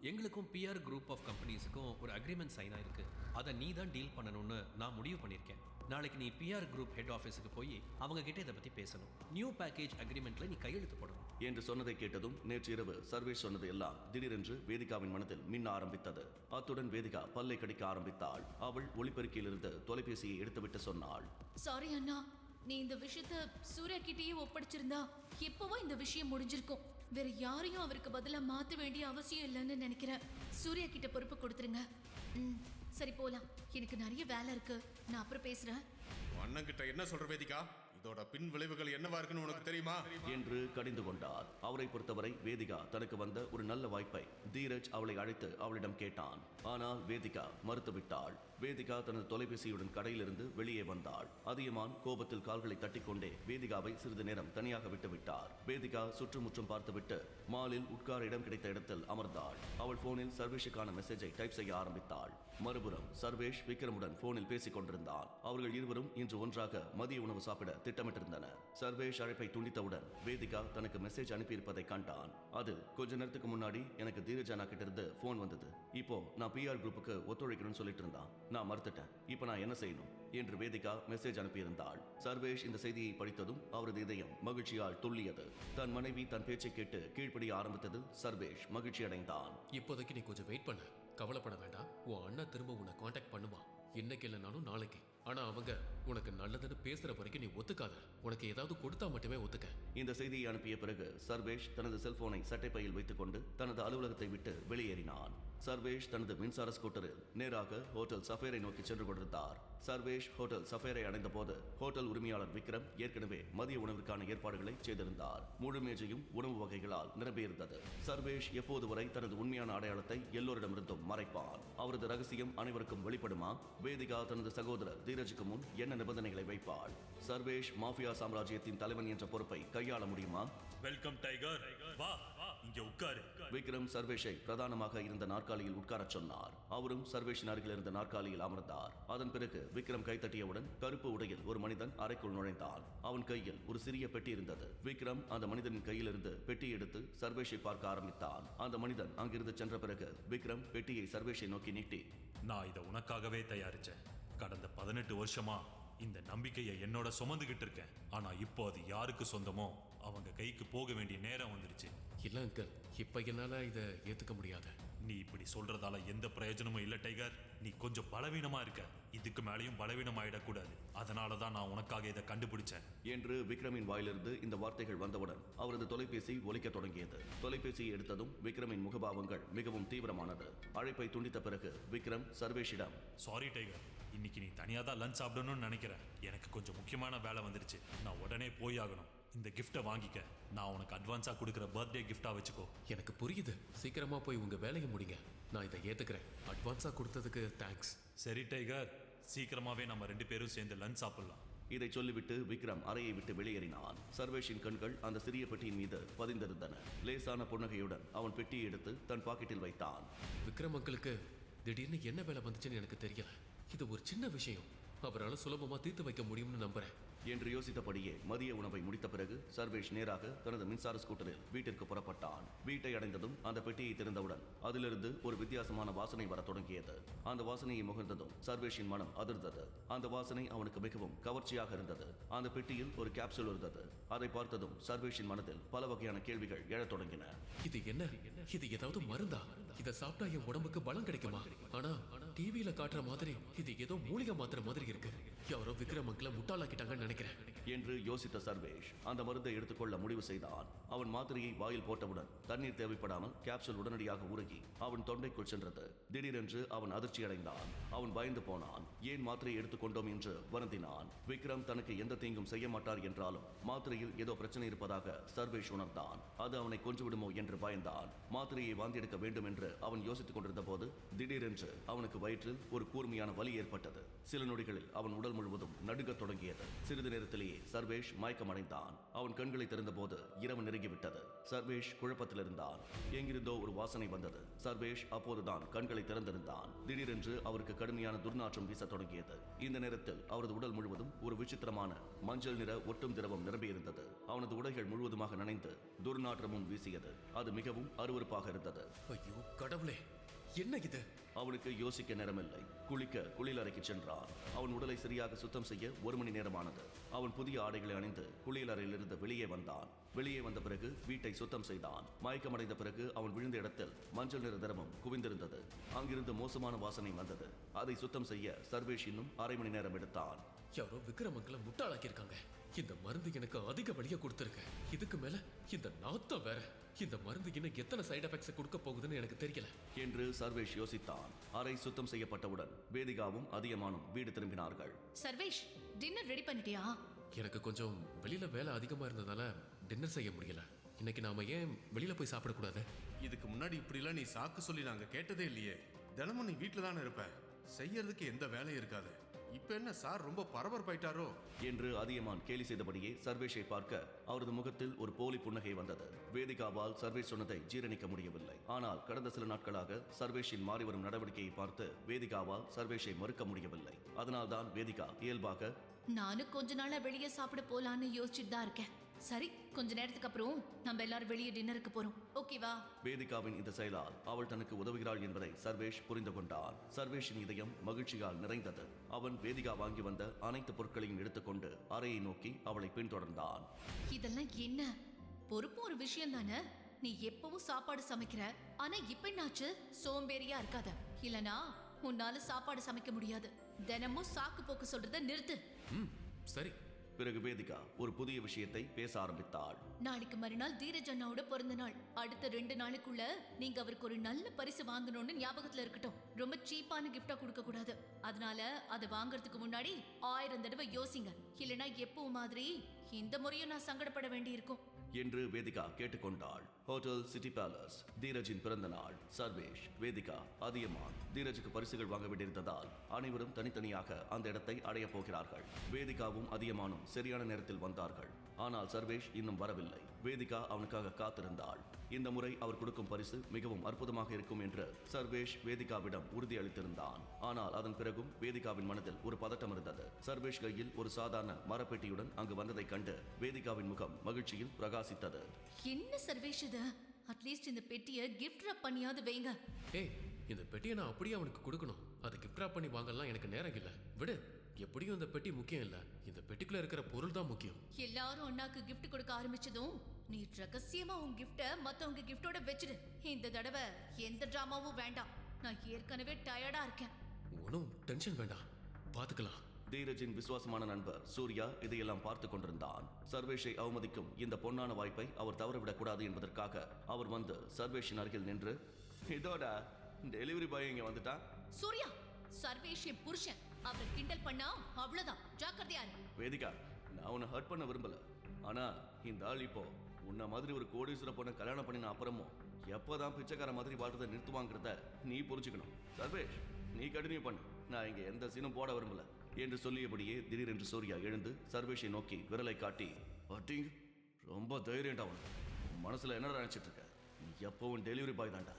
எங்களுக்கும் பிஆர் குரூப் ஆஃப் கம்பெனிஸுக்கும் ஒரு அக்ரிமெண்ட் சைன் ஆயிருக்கு. அதை நீ தான் டீல் பண்ணணும்னு நான் முடிவு பண்ணியிருக்கேன். நாளைக்கு நீ பிஆர் குரூப் ஹெட் ஆஃபீஸுக்கு போய் அவங்க கிட்ட இதை பற்றி பேசணும். நியூ பேக்கேஜ் அக்ரிமெண்ட்ல நீ கையெழுத்து போடணும் என்று சொன்னதை கேட்டதும் நேற்று இரவு சர்வேஷ் சொன்னது எல்லாம் திடீரென்று வேதிகாவின் மனதில் மின்ன ஆரம்பித்தது. அத்துடன் வேதிகா பல்லை கடிக்க ஆரம்பித்தாள். அவள் ஒளிபெருக்கியிலிருந்து தொலைபேசியை எடுத்துவிட்டு சொன்னாள், சாரி அண்ணா, நீ இந்த விஷயத்த சூர்யா கிட்டேயே ஒப்படைச்சிருந்தா எப்பவோ இந்த விஷயம் முடிஞ்சிருக்கும். வேற யாரையும் அவருக்கு பதிலா மாத்த வேண்டிய அவசியம் இல்லைன்னு நினைக்கிறேன். சூர்யா கிட்ட பொறுப்பு கொடுத்துருங்க. சரி போலாம், எனக்கு நிறைய வேலை இருக்கு. நான் அப்புறம் பேசுறேன். அண்ணன் கிட்ட என்ன சொல்ற வேதிகா? இதோட பின் விளைவுகள் என்னவா இருக்குன்னு உனக்கு தெரியுமா என்று கடிந்து கொண்டார். அவரை பொறுத்தவரை வேதிகா தனக்கு வந்த ஒரு நல்ல வாய்ப்பை தீரஜ் அவளை அழைத்து அவளிடம் கேட்டான். ஆனால் வேதிகா மறுத்துவிட்டாள். வேதிகா தனது தொலைபேசியுடன் கடையிலிருந்து வெளியே வந்தாள். அதியமான் கோபத்தில் கால்களை தட்டிக்கொண்டே வேதிகாவை சிறிது நேரம் தனியாக விட்டுவிட்டார். வேதிகா சுற்றுமுற்றும் பார்த்துவிட்டு மாலில் உட்கார இடம் கிடைத்த இடத்தில் அமர்ந்தாள். அவள் போனில் சர்வேஷுக்கான மெசேஜை டைப் செய்ய ஆரம்பித்தாள். மறுபுறம் சர்வேஷ் விக்ரமுடன் போனில் பேசிக் கொண்டிருந்தான். அவர்கள் இருவரும் இன்று ஒன்றாக மதிய உணவு சாப்பிட திட்டமிட்டிருந்தனர். சர்வேஷ் அழைப்பை துண்டித்தவுடன் வேதிகா தனக்கு மெசேஜ் அனுப்பியிருப்பதை கண்டான். அதில் கொஞ்ச நேரத்துக்கு முன்னாடி எனக்கு தீரஜானா கிட்ட இருந்து போன் வந்தது. இப்போ நான் பிஆர் குரூப்புக்கு ஒத்துழைக்கணும்னு சொல்லிட்டு இருந்தான். நான் மறுத்துட்டேன். இப்போ நான் என்ன செய்யணும் என்று வேதிகா மெசேஜ் அனுப்பியிருந்தாள். சர்வேஷ் இந்த செய்தியை படித்ததும் அவரது இதயம் மகிழ்ச்சியால் துள்ளியது. தன் மனைவி தன் பேச்சை கேட்டு கீழ்ப்படிய ஆரம்பித்தது. சர்வேஷ் மகிழ்ச்சி அடைந்தான். இப்போதைக்கு நீ கொஞ்சம் வெயிட் பண்ண. கவலைப்பட வேண்டாம். உன் அண்ணா திரும்ப உன்னை காண்டாக்ட் பண்ணுவான். இன்னைக்கு இல்லைனாலும் நாளைக்கு. ஆனா அவங்க உனக்கு நல்லதுன்னு பேசுற வரைக்கும் நீ ஒத்துக்காத. உனக்கு ஏதாவது கொடுத்தா மட்டுமே ஒத்துக்க. இந்த செய்தியை அனுப்பிய பிறகு சர்வேஷ் தனது செல்போனை சட்டைப்பையில் வைத்துக்கொண்டு தனது அலுவலகத்தை விட்டு வெளியேறினான். சர்வேஷ் தனது மின்சார ஸ்கூட்டரில் நேராக ஹோட்டல் சஃபேரை நோக்கி சென்று கொண்டிருந்தார். சர்வேஷ் ஹோட்டல் சஃபேரை அடைந்த போது ஹோட்டல் உரிமையாளர் விக்ரம் ஏற்கனவே மதிய உணவிற்கான ஏற்பாடுகளை செய்திருந்தார். முழு மேஜையும் உணவு வகைகளால் நிரம்பியிருந்தது. சர்வேஷ் எப்போது வரை தனது உண்மையான அடையாளத்தை எல்லோரிடமிருந்தும் மறைப்பான்? அவரது ரகசியம் அனைவருக்கும் வெளிப்படுமா? வேதிகா தனது சகோதரர் தீரஜுக்கு முன் என்ன நிபந்தனைகளை வைப்பாள்? சர்வேஷ் மாஃபியா சாம்ராஜ்யத்தின் தலைவன் என்ற பொறுப்பை கையாள முடியுமா? வெல்கம் டைகர், வா இங்க உட்காரு. விக்ரம் சர்வேஷை பிரதானமாக இருந்த நாற்காலியில் உட்காரச் சொன்னார். அவரும் சர்வேஷின் அருகில் இருந்த நாற்காலியில் அமர்ந்தார். அதன் பிறகு விக்ரம் கைத்தட்டியவுடன் கருப்பு உடையில் ஒரு மனிதன் அறைக்குள் நுழைந்தான். அவன் கையில் ஒரு சிறிய பெட்டி இருந்தது. விக்ரம் அந்த மனிதனின் கையிலிருந்து பெட்டியை எடுத்து சர்வேஷை பார்க்க ஆரம்பித்தான். அந்த மனிதன் அங்கிருந்து சென்ற பிறகு விக்ரம் பெட்டியை சர்வேஷை நோக்கி நீட்டி, நான் இதை உனக்காகவே தயாரிச்சேன். கடந்த 18 வருஷமா இந்த நம்பிக்கையை என்னோட சுமந்துகிட்டு இருக்கேன். ஆனா இப்போ அது யாருக்கு சொந்தமோ அவங்க கைக்கு போக வேண்டிய நேரம் வந்துடுச்சு. இல்ல அங்கிள், இப்ப என்னால இதை ஏத்துக்க முடியாது. நீ இப்படி சொல்றதால எந்த பிரயோஜனமும் இல்ல டைகர். நீ கொஞ்சம் பலவீனமா இருக்க. இதுக்கு மேலேயும் பலவீனம் ஆயிடக்கூடாது. அதனாலதான் நான் உனக்காக இதை கண்டுபிடிச்சேன் என்று விக்ரமின் வாயிலிருந்து இந்த வார்த்தைகள் வந்தவுடன் அவரது தொலைபேசி ஒலிக்க தொடங்கியது. தொலைபேசியை எடுத்ததும் விக்ரமின் முகபாவங்கள் மிகவும் தீவிரமானது. அழைப்பை துண்டித்த பிறகு விக்ரம் சர்வேஷிடம், சாரி டைகர், இன்னைக்கு நீ தனியா தான் லஞ்ச் சாப்பிடணும்னு நினைக்கிறேன். எனக்கு கொஞ்சம் முக்கியமான வேலை வந்துருச்சு. நான் உடனே போய் ஆகணும். இந்த கிஃப்ட்டை வாங்கிக்க. நான் உனக்கு அட்வான்ஸா கொடுக்குற பர்த்டே கிஃப்டா வச்சுக்கோ. எனக்கு புரியுது. சீக்கிரமா போய் உங்க வேலையை முடிங்க. நான் இதை ஏத்துக்கிறேன். அட்வான்ஸா கொடுத்ததுக்கு தேங்க்ஸ். சரி டைகர், சீக்கிரமாவே நம்ம 2 பேரும் சேர்ந்து லஞ்ச் சாப்பிடலாம். இதை சொல்லிவிட்டு விக்ரம் அறையை விட்டு வெளியேறினான். சர்வேஷின் கண்கள் அந்த சிறிய பெட்டியின் மீது பதிந்திருந்தன. லேசான புன்னகையுடன் அவன் பெட்டியை எடுத்து தன் பாக்கெட்டில் வைத்தான். விக்ரம் அங்கிளுக்கு திடீர்னு என்ன வேலை வந்துச்சுன்னு எனக்கு தெரியல. இது ஒரு சின்ன விஷயம். அவரால் சுலபமா தீர்த்து வைக்க முடியும்னு நம்புறேன் என்று யோசித்தபடியே மதிய உணவை முடித்த பிறகு சர்வேஷ் நேராக தனது மின்சார ஸ்கூட்டரில் வீட்டிற்கு புறப்பட்டான். வீட்டை அடைந்ததும் அந்த பெட்டியை திறந்தவுடன் அதிலிருந்து ஒரு வித்தியாசமான வாசனை வர தொடங்கியது. அந்த வாசனையை முகர்ந்ததும் சர்வேஷின் மனம் அதிர்ந்தது. அந்த வாசனை அவனுக்கு மிகவும் கவர்ச்சியாக இருந்தது. அந்த பெட்டியில் ஒரு கேப்சூல் இருந்தது. அதை பார்த்ததும் சர்வேஷின் மனதில் பல வகையான கேள்விகள் எழத் தொடங்கின. இது என்ன? இது ஏதாவது மருந்தா? இதை சாப்பிட்டா என் உடம்புக்கு பலம் கிடைக்குமா? ஆனா டிவியில காட்டுற மாதிரி இது ஏதோ மூலிகை மாத்திர மாதிரி இருக்கு. யாரோ விக்ரம் அங்கிளை முட்டாளாக்கிட்டாங்கன்னு நினைக்கிறேன் என்று யோசித்த சர்வேஷ் அந்த மருந்தை எடுத்துக்கொள்ள முடிவு செய்தான். அவன் மாத்திரையை வாயில் போட்டவுடன் தண்ணீர் தேவைப்படாமல் கேப்சூல் உடனடியாக உருகி அவன் தொண்டைக்குள் சென்றது. திடீரென்று அவன் அதிர்ச்சி அடைந்தான். அவன் பயந்து போனான். ஏன் மாத்திரையை எடுத்துக்கொண்டோம் என்று வருந்தினான். விக்ரம் தனக்கு எந்த தீங்கும் செய்ய மாட்டார் என்றாலும் மாத்திரையில் ஏதோ பிரச்சனை இருப்பதாக சர்வேஷ் உணர்ந்தான். அது அவனை கொன்றுவிடுமோ என்று பயந்தான். மாத்திரையை வாந்தி எடுக்க வேண்டும் என்று அவன் யோசித்துக் கொண்டிருந்த போது திடீரென்று அவனுக்கு வயிற்றில் ஒரு கூர்மையான வலி ஏற்பட்டது. சில நொடிகளில் அவன் உடல் முழுவதும் நடுங்கத் தொடங்கியது. சிறிது நேரத்திலேயே சர்வேஷ் மயக்கமடைந்தான். அவன் கண்களை திறந்தபோது இரவு நெருங்கிவிட்டது. சர்வேஷ் குழப்பத்தில் இருந்தான். எங்கிருந்தோ ஒரு வாசனை வந்தது. சர்வேஷ் அப்போதுதான் கண்களை திறந்திருந்தான். திடீரென்று அவருக்கு கடுமையான துர்நாற்றம் வீச தொடங்கியது. இந்த நேரத்தில் அவரது உடல் முழுவதும் ஒரு விசித்திரமான மஞ்சள் நிற ஒட்டும் திரவம் நிரம்பியிருந்தது. அவனது உடைகள் முழுவதுமாக நனைந்து துர்நாற்றமும் வீசியது. அது மிகவும் அருவருப்பாக இருந்தது. ஐயோ கடவுளே, என்ன இது? அவனுக்கு யோசிக்க நேரமில்லை. குளிக்க குளியலறைக்கு சென்றான். அவன் உடலை சரியாக சுத்தம் செய்ய 1 மணி நேரமானது. அவன் புதிய ஆடைகளை அணிந்து குளியலறையிலிருந்து வெளியே வந்தான். வெளியே வந்த பிறகு வீட்டை சுத்தம் செய்தான். மயக்கமடைந்த பிறகு அவன் விழுந்த இடத்தில் மஞ்சள் நிற திரவம் குவிந்திருந்தது. அங்கிருந்து மோசமான வாசனை வந்தது. அதை சுத்தம் செய்ய சர்வேஷ் இன்னும் 1/2 மணி நேரம் எடுத்தான். யாரோ விக்ரம் அங்கிளை முட்டாளாக்கியிருக்காங்க. இந்த மருந்து எனக்கு அதிக வலியை கொடுத்துருக்கு. இதுக்கு மேல இந்த நாத்தம் வேற. இந்த மருந்து இன்னும் எத்தனை சைடு எஃபெக்ட்ஸ் கொடுக்க போகுதுன்னு எனக்கு தெரியல என்று சர்வேஷ் யோசித்தான். அறை சுத்தம் செய்யப்பட்டவுடன் வேதிகாவும் அதிகமானும் வீடு திரும்பினார்கள். சர்வேஷ், டின்னர் ரெடி பண்ணிட்டியா? எனக்கு கொஞ்சம் வெளியில வேலை அதிகமா இருந்ததால டின்னர் செய்ய முடியல. இன்னைக்கு நாம ஏன் வெளியில போய் சாப்பிடக்கூடாது? இதுக்கு முன்னாடி இப்படிலாம் நீ சாக்கு சொல்லி நாங்க கேட்டதே இல்லையே. தினமும் நீ வீட்டில் தானே இருப்ப. செய்யறதுக்கு எந்த வேலையும் இருக்காது. இப்ப என்ன சார் ரொம்ப பரபரப்பாயிட்டாரோ என்று அதியமான் கேலி செய்தபடியே சர்வேஷை பார்க்க அவரது முகத்தில் ஒரு போலி புன்னகை வந்தது. வேதிகாவால் சர்வேஷ் சொன்னதை ஜீரணிக்க முடியவில்லை. ஆனால் கடந்த சில நாட்களாக சர்வேஷின் மாறிவரும் நடவடிக்கையை பார்த்து வேதிகாவால் சர்வேஷை மறுக்க முடியவில்லை. அதனால்தான் வேதிகா இயல்பாக, நானும் கொஞ்ச நாளா வெளியே சாப்பிட போலான்னு யோசிச்சுட்டு தான் இருக்கேன். சரி, கொஞ்ச நேரத்துக்கு அப்புறம் நம்ம எல்லாரும் வெளியே டின்னருக்கு போறோம், ஓகேவா? வேதிகாவின் இந்த செயலால் அவள் தனக்கு உதவுகிறாள் என்பதை சர்வேஷ் புரிந்து கொண்டான். சர்வேஷின் இதயம் மகிழ்ச்சியால் நிறைந்தது. அவன் வேதிகா வாங்கி வந்த அனைத்து பொருட்களையும் எடுத்துக்கொண்டு அறையை நோக்கி அவளை பின்தொடர்ந்தான். இதெல்லாம் என்ன? பொறுப்பு ஒரு விஷயம் தானே. நீ எப்பவும் சாப்பாடு சமைக்கிற, ஆனா இப்ப என்னாச்சு? சோம்பேறியா இருக்காத, இல்லனா உன்னால சாப்பாடு சமைக்க முடியாது. தினமும் சாக்கு போக்கு சொல்றத நிறுத்து. சரி. பிறகு வேதிகா ஒரு புதிய விஷயத்தை பேச ஆரம்பித்தாள். நாளைக்கு மறுநாள் தீரஜ் அண்ணாவோட பிறந்த நாள். அடுத்த 2 நாளுக்குள்ள நீங்க அவருக்கு ஒரு நல்ல பரிசு வாங்கணும்னு ஞாபகத்துல இருக்கட்டும். ரொம்ப சீப்பான கிஃப்டா கொடுக்க கூடாது. அதனால அதை வாங்குறதுக்கு முன்னாடி 1000 தடவை யோசிங்க. இல்லைன்னா எப்பவும் மாதிரி இந்த முறையும் நான் சங்கடப்பட வேண்டி இருக்கும் என்று வேதிகா கேட்டுக்கொண்டாள். Hotel city palace. தீரஜின் பிறந்த நாள். சர்வேஷ், வேதிகா, அதியமான் தீரஜுக்கு பரிசுகள் வாங்க வேண்டியிருந்ததால் அனைவரும் தனித்தனியாக அந்த இடத்தை அடையப் போகிறார்கள். வேதிகாவும் அதியமானும் சரியான நேரத்தில் வந்தார்கள். ஆனால் சர்வேஷ் இன்னும் வரவில்லை. வேதிகா அவனுக்காக காத்திருந்தாள். இந்த முறை அவர் கொடுக்கும் பரிசு மிகவும் அற்புதமாக இருக்கும் என்று சர்வேஷ் வேதிகாவிடம் உறுதியளித்திருந்தான். ஆனால் அதன் பிறகும் வேதிகாவின் மனதில் ஒரு பதட்டம் இருந்தது. சர்வேஷ் கையில் ஒரு சாதாரண மரப்பெட்டியுடன் அங்கு வந்ததை கண்டு வேதிகாவின் முகம் மகிழ்ச்சியில் பிரகாசித்தது. என்ன சர்வேஷ் இது? அட்லீஸ்ட் இந்த பெட்டியை கிஃப்ட் ரப் பண்ணியாவது வைங்க. ஏய், இந்த பெட்டியை நான் அப்படியே அவனுக்கு கொடுக்கணும். அதை கிஃப்ட் ராப் பண்ணி வாங்கலாம் எனக்கு நேரம் இல்லை. விடு, எப்படியும் இந்த பெட்டி முக்கியம் இல்லை. இந்த பெட்டிக்குள்ள இருக்கிற பொருள் தான் முக்கியம். எல்லாரும் அண்ணாக்கு கிஃப்ட் கொடுக்க ஆரம்பிச்சதும் நீ ரகசியமா உன் கிஃப்ட மத்தவங்க கிஃப்டோட வச்சிடு. இந்த தடவை எந்த டிராமாவும் வேண்டாம். நான் ஏற்கனவே டயர்டா இருக்கேன். ஒன்றும் டென்ஷன் வேண்டாம், பாத்துக்கலாம். தீரஜின் விசுவாசமான நண்பர் சூர்யா இதையெல்லாம் பார்த்து கொண்டிருந்தான். சர்வேஷை அவமதிக்கும் இந்த பொன்னான வாய்ப்பை அவர் தவறவிடக் கூடாது என்பதற்காக அவர் வந்து சர்வேஷின் அருகில் நின்று, இதோட டெலிவரி பாய் இங்க வந்துட்டா. சூர்யா, சர்வேஷ் என் புருஷன். அவரை கிண்டல் பண்ணா அவ்வளவுதான். ஜாக்கிரதையா இரு. வேதிகா, நான் உன்னை ஹர்ட் பண்ண விரும்பல. ஆனா இந்த ஆள் இப்போ உன்ன மாதிரி ஒரு கோடீஸ்வர பொண்ணை கல்யாணம் பண்ணின அப்புறமும் எப்போதான் பிச்சைக்கார மாதிரி வாழ்றதை நிறுத்துவாங்கிறத நீ புரிஞ்சுக்கணும். சர்வேஷ், நீ கண்டினியூ பண்ணு. நான் இங்க எந்த சீனும் போட விரும்பல என்று சொல்லியபடியே திடீரென்று சூர்யா எழுந்து சர்வேஷை நோக்கி விரலை காட்டி, அட்டிங், ரொம்ப தைரியம்டா உனக்கு. மனசுல என்ன நினைச்சிட்டு இருக்க? நீ எப்பவும் டெலிவரி பாய் தான்டா.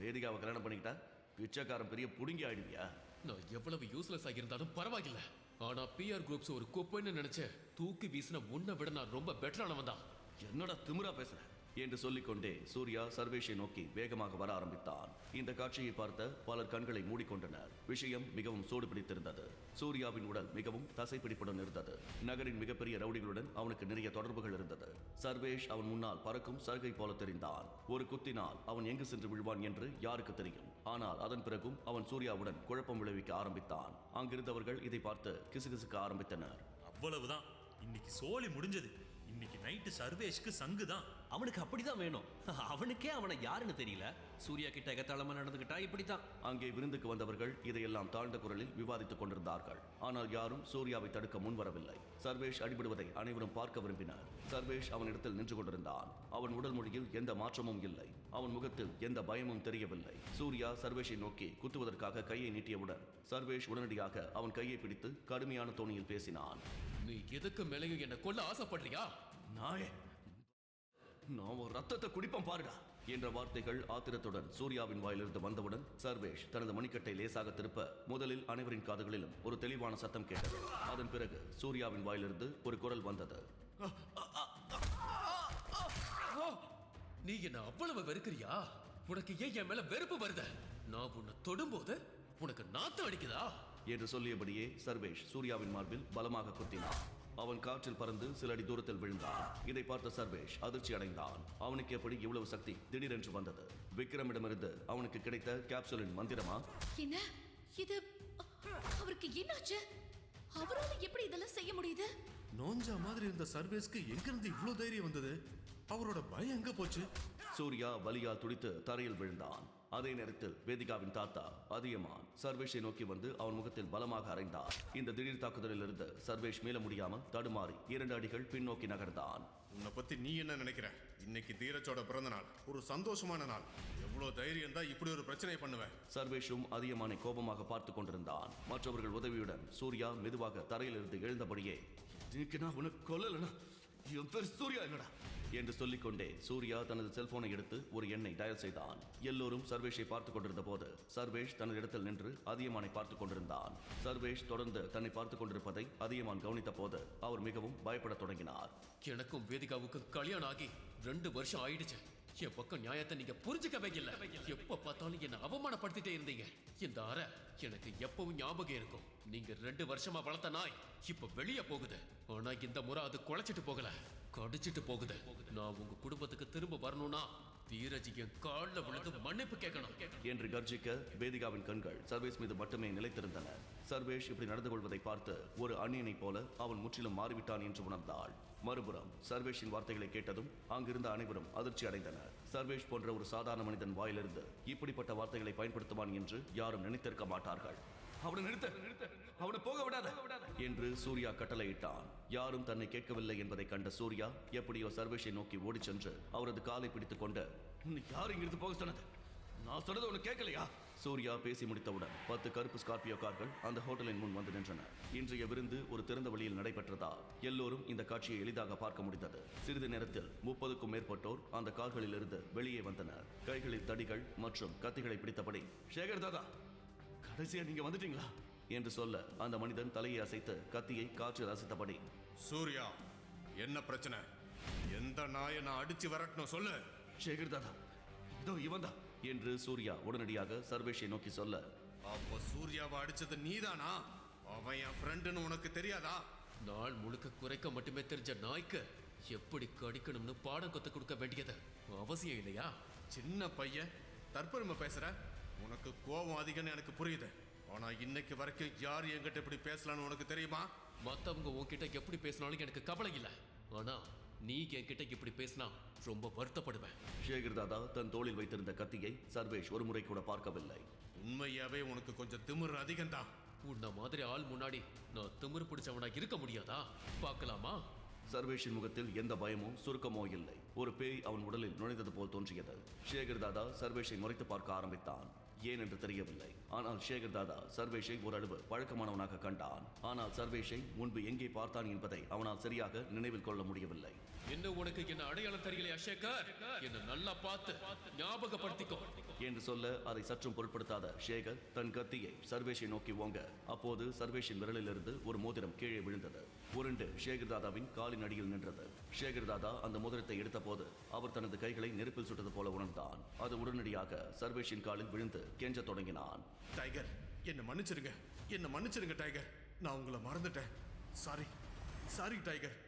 வேதிகாவை கல்யாணம் பண்ணிக்கிட்டா பிச்சைக்காரன் பெரிய புடுங்கி ஆயிடுவியா? நான் எவ்வளவு யூஸ்லெஸ் ஆகியிருந்தாலும் பரவாயில்ல. ஆனா பிஆர் குரூப்ஸ் ஒரு குப்பைன்னு நினைச்சேன். தூக்கி வீசின உன்னை விட நான் ரொம்ப பெட்டரானவன் தான். என்னடா திமிரா பேசுற என்று சொல்லிக்கொண்டே சூர்யா சர்வேஷை நோக்கி வேகமாக வர ஆரம்பித்தான். இந்த காட்சியை பார்த்த பலர் கண்களை மூடிக்கொண்டனர். விஷயம் மிகவும் சூடு பிடித்திருந்தது. சூர்யாவின் உடல் மிகவும் தசைப்பிடிப்புடன் இருந்தது. நகரின் மிகப்பெரிய ரவுடிகளுடன் அவனுக்கு நிறைய தொடர்புகள் இருந்தது. சர்வேஷ் அவன் முன்னால் பறக்கும் சர்கை போல தெரிந்தான். ஒரு குத்தினால் அவன் எங்கு சென்று விழுவான் என்று யாருக்கு தெரியும்? ஆனால் அதன் பிறகும் அவன் சூர்யாவுடன் குழப்பம் விளைவிக்க ஆரம்பித்தான். அங்கிருந்தவர்கள் இதை பார்த்து கிசுகிசுக்க ஆரம்பித்தனர். அவ்வளவுதான், இன்னைக்கு சோலி முடிஞ்சது. இன்னைக்கு நைட்டு சர்வேஷ்க்கு சங்கு தான். அவனுக்கு அப்படிதான் வேணும். அவனுக்கே அவனை யாருன்னு தெரியல. சூர்யா கிட்ட எகத்தாளமா நடந்துகிட்டா இப்படித்தான். அங்கே விருந்துக்கு வந்தவர்கள் இதையெல்லாம் தாழ்ந்த குரலில் விவாதித்துக் கொண்டிருந்தார்கள். ஆனால் யாரும் சூர்யாவை தடுக்க முன்வரவில்லை. சர்வேஷ் அடிபடுவதை அனைவரும் பார்க்க விரும்பினார். சர்வேஷ் அவனிடத்தில் நின்று கொண்டிருந்தான். அவன் உடல் மொழியில் எந்த மாற்றமும் இல்லை. அவன் முகத்தில் எந்த பயமும் தெரியவில்லை. சூர்யா சர்வேஷை நோக்கி குத்துவதற்காக கையை நீட்டியவுடன் சர்வேஷ் உடனடியாக அவன் கையை பிடித்து கடுமையான தோணியில் பேசினான். நீ எதுக்கு மேலேயும் என்ன கொல்ல ஆசைப்படுறியா? நான் ஒரு ரத்தத்தை குடிப்பம் பாருடா என்ற வார்த்தைகள் ஆத்திரத்துடன் சூர்யாவின் வாயிலிருந்து வந்தவுடன் சர்வேஷ் தனது மணிக்கட்டை லேசாக திருப்ப முதலில் அனைவரின் காதுகளிலும் ஒரு தெளிவான சத்தம் கேட்டது. அதன் பிறகு சூர்யாவின் வாயிலிருந்து ஒரு குரல் வந்தது. நீ என்ன அவ்வளவு வெறுக்கிறியா? உனக்கு ஏன் என் மேல வெறுப்பு வருது? நான் உன்னை தொடும்போது உனக்கு நாத்தம் அடிக்குதா என்று சொல்லியபடியே சர்வேஷ் சூர்யாவின் மார்பில் பலமாக குத்தினான். அவன் காற்றில் பறந்து சில அடி தூரத்தில் விழுந்தான். இதை பார்த்த சர்வேஷ் அதிர்ச்சி அடைந்தான். அவனுக்கு எப்படி இவ்வளவு சக்தி திடீரென்று வந்தது? விக்ரமிடமிருந்து அவனுக்கு கிடைத்த கேப்சூலின் மந்திரமா? என்ன இது? அவருக்கு என்னாச்சு? அவரால எப்படி இதெல்லாம் செய்ய முடியுது? நோஞ்சா மாதிரி இருந்த சர்வேஸ்க்கு எங்கிருந்து இவ்வளவு தைரியம் வந்தது? அவரோட பயம் எங்க போச்சு? சூர்யா வலியால் துடித்து தரையில் விழுந்தான். அதே நேரத்தில் வேதிகாவின் தாத்தா அதியமான் சர்வேஷை நோக்கி வந்து அவன் முகத்தில் பலமாக அறைந்தார். இந்த திடீர் தாக்குதலில் இருந்து சர்வேஷ் மீள முடியாமல் தடுமாறி 2 அடிகள் பின்னோக்கி நகர்ந்தான். உன்னை பத்தி நீ என்ன நினைக்கிற? இன்னைக்கு தீரஜோட பிறந்த நாள், ஒரு சந்தோஷமான நாள். எவ்வளவு தைரியம் தான் இப்படி ஒரு பிரச்சனை பண்ணுவேன்? சர்வேஷும் அதியமானை கோபமாக பார்த்து கொண்டிருந்தான். மற்றவர்கள் உதவியுடன் சூர்யா மெதுவாக தரையில் இருந்து எழுந்தபடியே, நான் உனக்கு கொல்லலனா என் பேர் சூர்யா இல்லடா என்று சொல்லிக்கொண்டே சூர்யா தனது செல்போனை எடுத்து ஒரு எண்ணை டயல் செய்தான். எல்லோரும் சர்வேஷை பார்த்துக் கொண்டிருந்த போது சர்வேஷ் தனது இடத்தில் நின்று அதியமானை பார்த்துக் கொண்டிருந்தான். சர்வேஷ் தொடர்ந்து தன்னை பார்த்துக் கொண்டிருப்பதை அதியமான் கவனித்த போது அவர் மிகவும் பயப்பட தொடங்கினார். எனக்கும் வேதிகாவுக்கும் கல்யாணம் ஆகி 2 வருஷம் ஆயிடுச்சு. என் பக்கம் நியாயத்தை நீங்க புரிஞ்சுக்கவே இல்ல. எப்ப பார்த்தாலும் என்ன அவமானப்படுத்திட்டே இருந்தீங்க. இந்த அறை எனக்கு எப்பவும் ஞாபகம் இருக்கும். நீங்க 2 வருஷமா வளர்த்த நாய் இப்ப வெளியே போகுது. ஆனா இந்த முறை அது குலைச்சிட்டு போகல, கடிச்சிட்டு போகுது. நான் உங்க குடும்பத்துக்கு திரும்ப வரணும்னா தீரஜ் என் காலில் விழுந்து மன்னிப்பு கேட்கணும் என்று கர்ஜிக்க வேதிகாவின் கண்கள் சர்வேஷ் மீது மட்டுமே நிலைத்திருந்தன. சர்வேஷ் இப்படி நடந்து கொள்வதை பார்த்து ஒரு அந்நியனைப் போல அவன் முற்றிலும் மாறிவிட்டான் என்று உணர்ந்தாள். மறுபுறம் சர்வேஷின் வார்த்தைகளை கேட்டதும் அங்கிருந்த அனைவரும் அதிர்ச்சி அடைந்தனர். சர்வேஷ் போன்ற ஒரு சாதாரண மனிதன் வாயிலிருந்து இப்படிப்பட்ட வார்த்தைகளை பயன்படுத்துவான் என்று யாரும் நினைத்திருக்க மாட்டார்கள். அவனை நிறுத்த, அவனை போக விடாத என்று சூர்யா கட்டளையிட்டான். யாரும் தன்னை கேட்கவில்லை என்பதை கண்ட சூர்யா எப்படியோ சர்வேஷை நோக்கி ஓடிச் சென்று அவரது காலை பிடித்துக் கொண்டு, யார் இங்கிருந்து போக சொன்னது? நான் சொன்னது உனக்கு கேட்கலையா? சூர்யா பேசி முடித்தவுடன் 10 கருப்பு ஸ்கார்பியோ கார்கள் அந்த ஹோட்டலின் முன் வந்து நின்றன. இன்றைய விருந்து ஒரு திறந்த வழியில் நடைபெற்றதால் எல்லோரும் இந்த காட்சியை எளிதாக பார்க்க முடிந்தது. சிறிது நேரத்தில் 30க்கும் மேற்பட்டோர் அந்த கார்களில் இருந்து வெளியே வந்தனர். கைகளில் தடிகள் மற்றும் கத்திகளை பிடித்தபடி, சேகர் தாதா, கடைசியா நீங்க வந்துட்டீங்களா என்று சொல்ல அந்த மனிதன் தலையை அசைத்து கத்தியை காற்றில் அசைத்தபடி, சூர்யா, என்ன பிரச்சனை? எந்த நாயை நான் அடிச்சு வரட்டணும் சொல்லு. சேகர் தாதா, இதோ இவன் தான் என்று சூர்யா உடனடியாக சர்வேஷை நோக்கி சொல்ல, அப்போ சூர்யாவை அடிச்சது நீதானா? அவன் என் ஃப்ரெண்டுன்னு உனக்கு தெரியாதா? நாள் முழுக்க குறைக்க மட்டுமே தெரிஞ்ச நாய்க்கு எப்படி கடிக்கணும்னு பாடம் கத்து கொடுக்க வேண்டியது அவசியம் இல்லையா? சின்ன பையன் தற்பெருமை பேசுற. உனக்கு கோபம் அதிகம்னு எனக்கு புரியுது. ஆனா இன்னைக்கு வரைக்கும் யார் என்கிட்ட இப்படி பேசலான்னு உனக்கு தெரியுமா? மத்தவங்க உன்கிட்ட எப்படி பேசினாலும் எனக்கு கவலை இல்லை. ஆனா நீ என்கிட்ட இப்படி பேசினா ரொம்ப வருத்தப்படுவேன். சேகர் தாதா தன் தோளில் வைத்திருந்த கத்தியை சர்வேஷ் ஒரு முறை கூட பார்க்கவில்லை. உண்மையாவே உனக்கு கொஞ்சம் திமிரு அதிகம்தான். உன்ன மாதிரி ஆள் முன்னாடி நான் திமிரு பிடிச்சவனா இருக்க முடியாதா? பார்க்கலாமா? சர்வேஷின் முகத்தில் எந்த பயமோ சுருக்கமோ இல்லை. ஒரு பேய் அவன் உடலில் நுழைந்தது போல் தோன்றியது. சேகர் தாதா சர்வேஷை முறைத்து பார்க்க ஆரம்பித்தான். ஏன் என்று தெரியவில்லை. ஆனால் சேகர் தாதா சர்வேஷை ஓரளவு பழக்கமானவனாக கண்டான். ஆனால் சர்வேஷை முன்பு எங்கே பார்த்தான் என்பதை அவனால் சரியாக நினைவில் கொள்ள முடியவில்லை. என்ன உனக்கு என்ன அடையாளம் தெரியலையா சேகர்? என்ன நல்லா பார்த்து ஞாபகப்படுத்திக்கோ என்று சொல்ல அதை சற்றும் பொருட்படுத்தாத சேகர் தன் கத்தியை சர்வேஷை நோக்கி ஓங்க. அப்போது சர்வேஷின் விரலிலிருந்து ஒரு மோதிரம் கீழே விழுந்தது. உருண்டு சேகர் தாதாவின் காலின் அடியில் நின்றது. சேகர் தாதா அந்த மோதிரத்தை எடுத்த போது அவர் தனது கைகளை நெருப்பில் சுட்டது போல உணர்ந்தான். அது உடனடியாக சர்வேஷின் காலில் விழுந்து கெஞ்ச தொடங்கினான். டைகர், என்ன மன்னிச்சிருங்க டைகர். நான் உங்களை மறந்துட்டேன். Sorry tiger.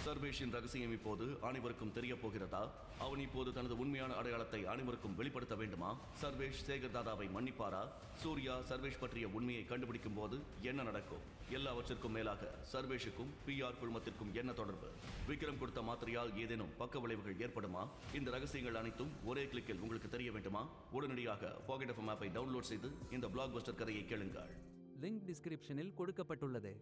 சர்வேஷின் ரகசியம் இப்போது அனைவருக்கும் தெரிய போகிறதா? அவன் இப்போது தனது உண்மையான அடையாளத்தை அனைவருக்கும் வெளிப்படுத்த வேண்டுமா? சர்வேஷ் சேகர் தாதாவை மன்னிப்பாரா? சூர்யா சர்வேஷ் பற்றிய உண்மையை கண்டுபிடிக்கும் போது என்ன நடக்கும்? எல்லாவற்றிற்கும் மேலாக சர்வேஷுக்கும் PR குழுமத்திற்கும் என்ன தொடர்பு? விக்ரம் கொடுத்த மாத்திரையால் ஏதேனும் பக்க விளைவுகள் ஏற்படுமா? இந்த ரகசியங்கள் அனைத்தும் ஒரே கிளிக்கில் உங்களுக்கு தெரிய வேண்டுமா? உடனடியாக பாக்கெட் FM ஆப்பை டவுன்லோட் செய்து இந்த பிளாக் பஸ்டர் கதையை கேளுங்கள். லிங்க் டிஸ்கிரிப்ஷனில் கொடுக்கப்பட்டுள்ளது.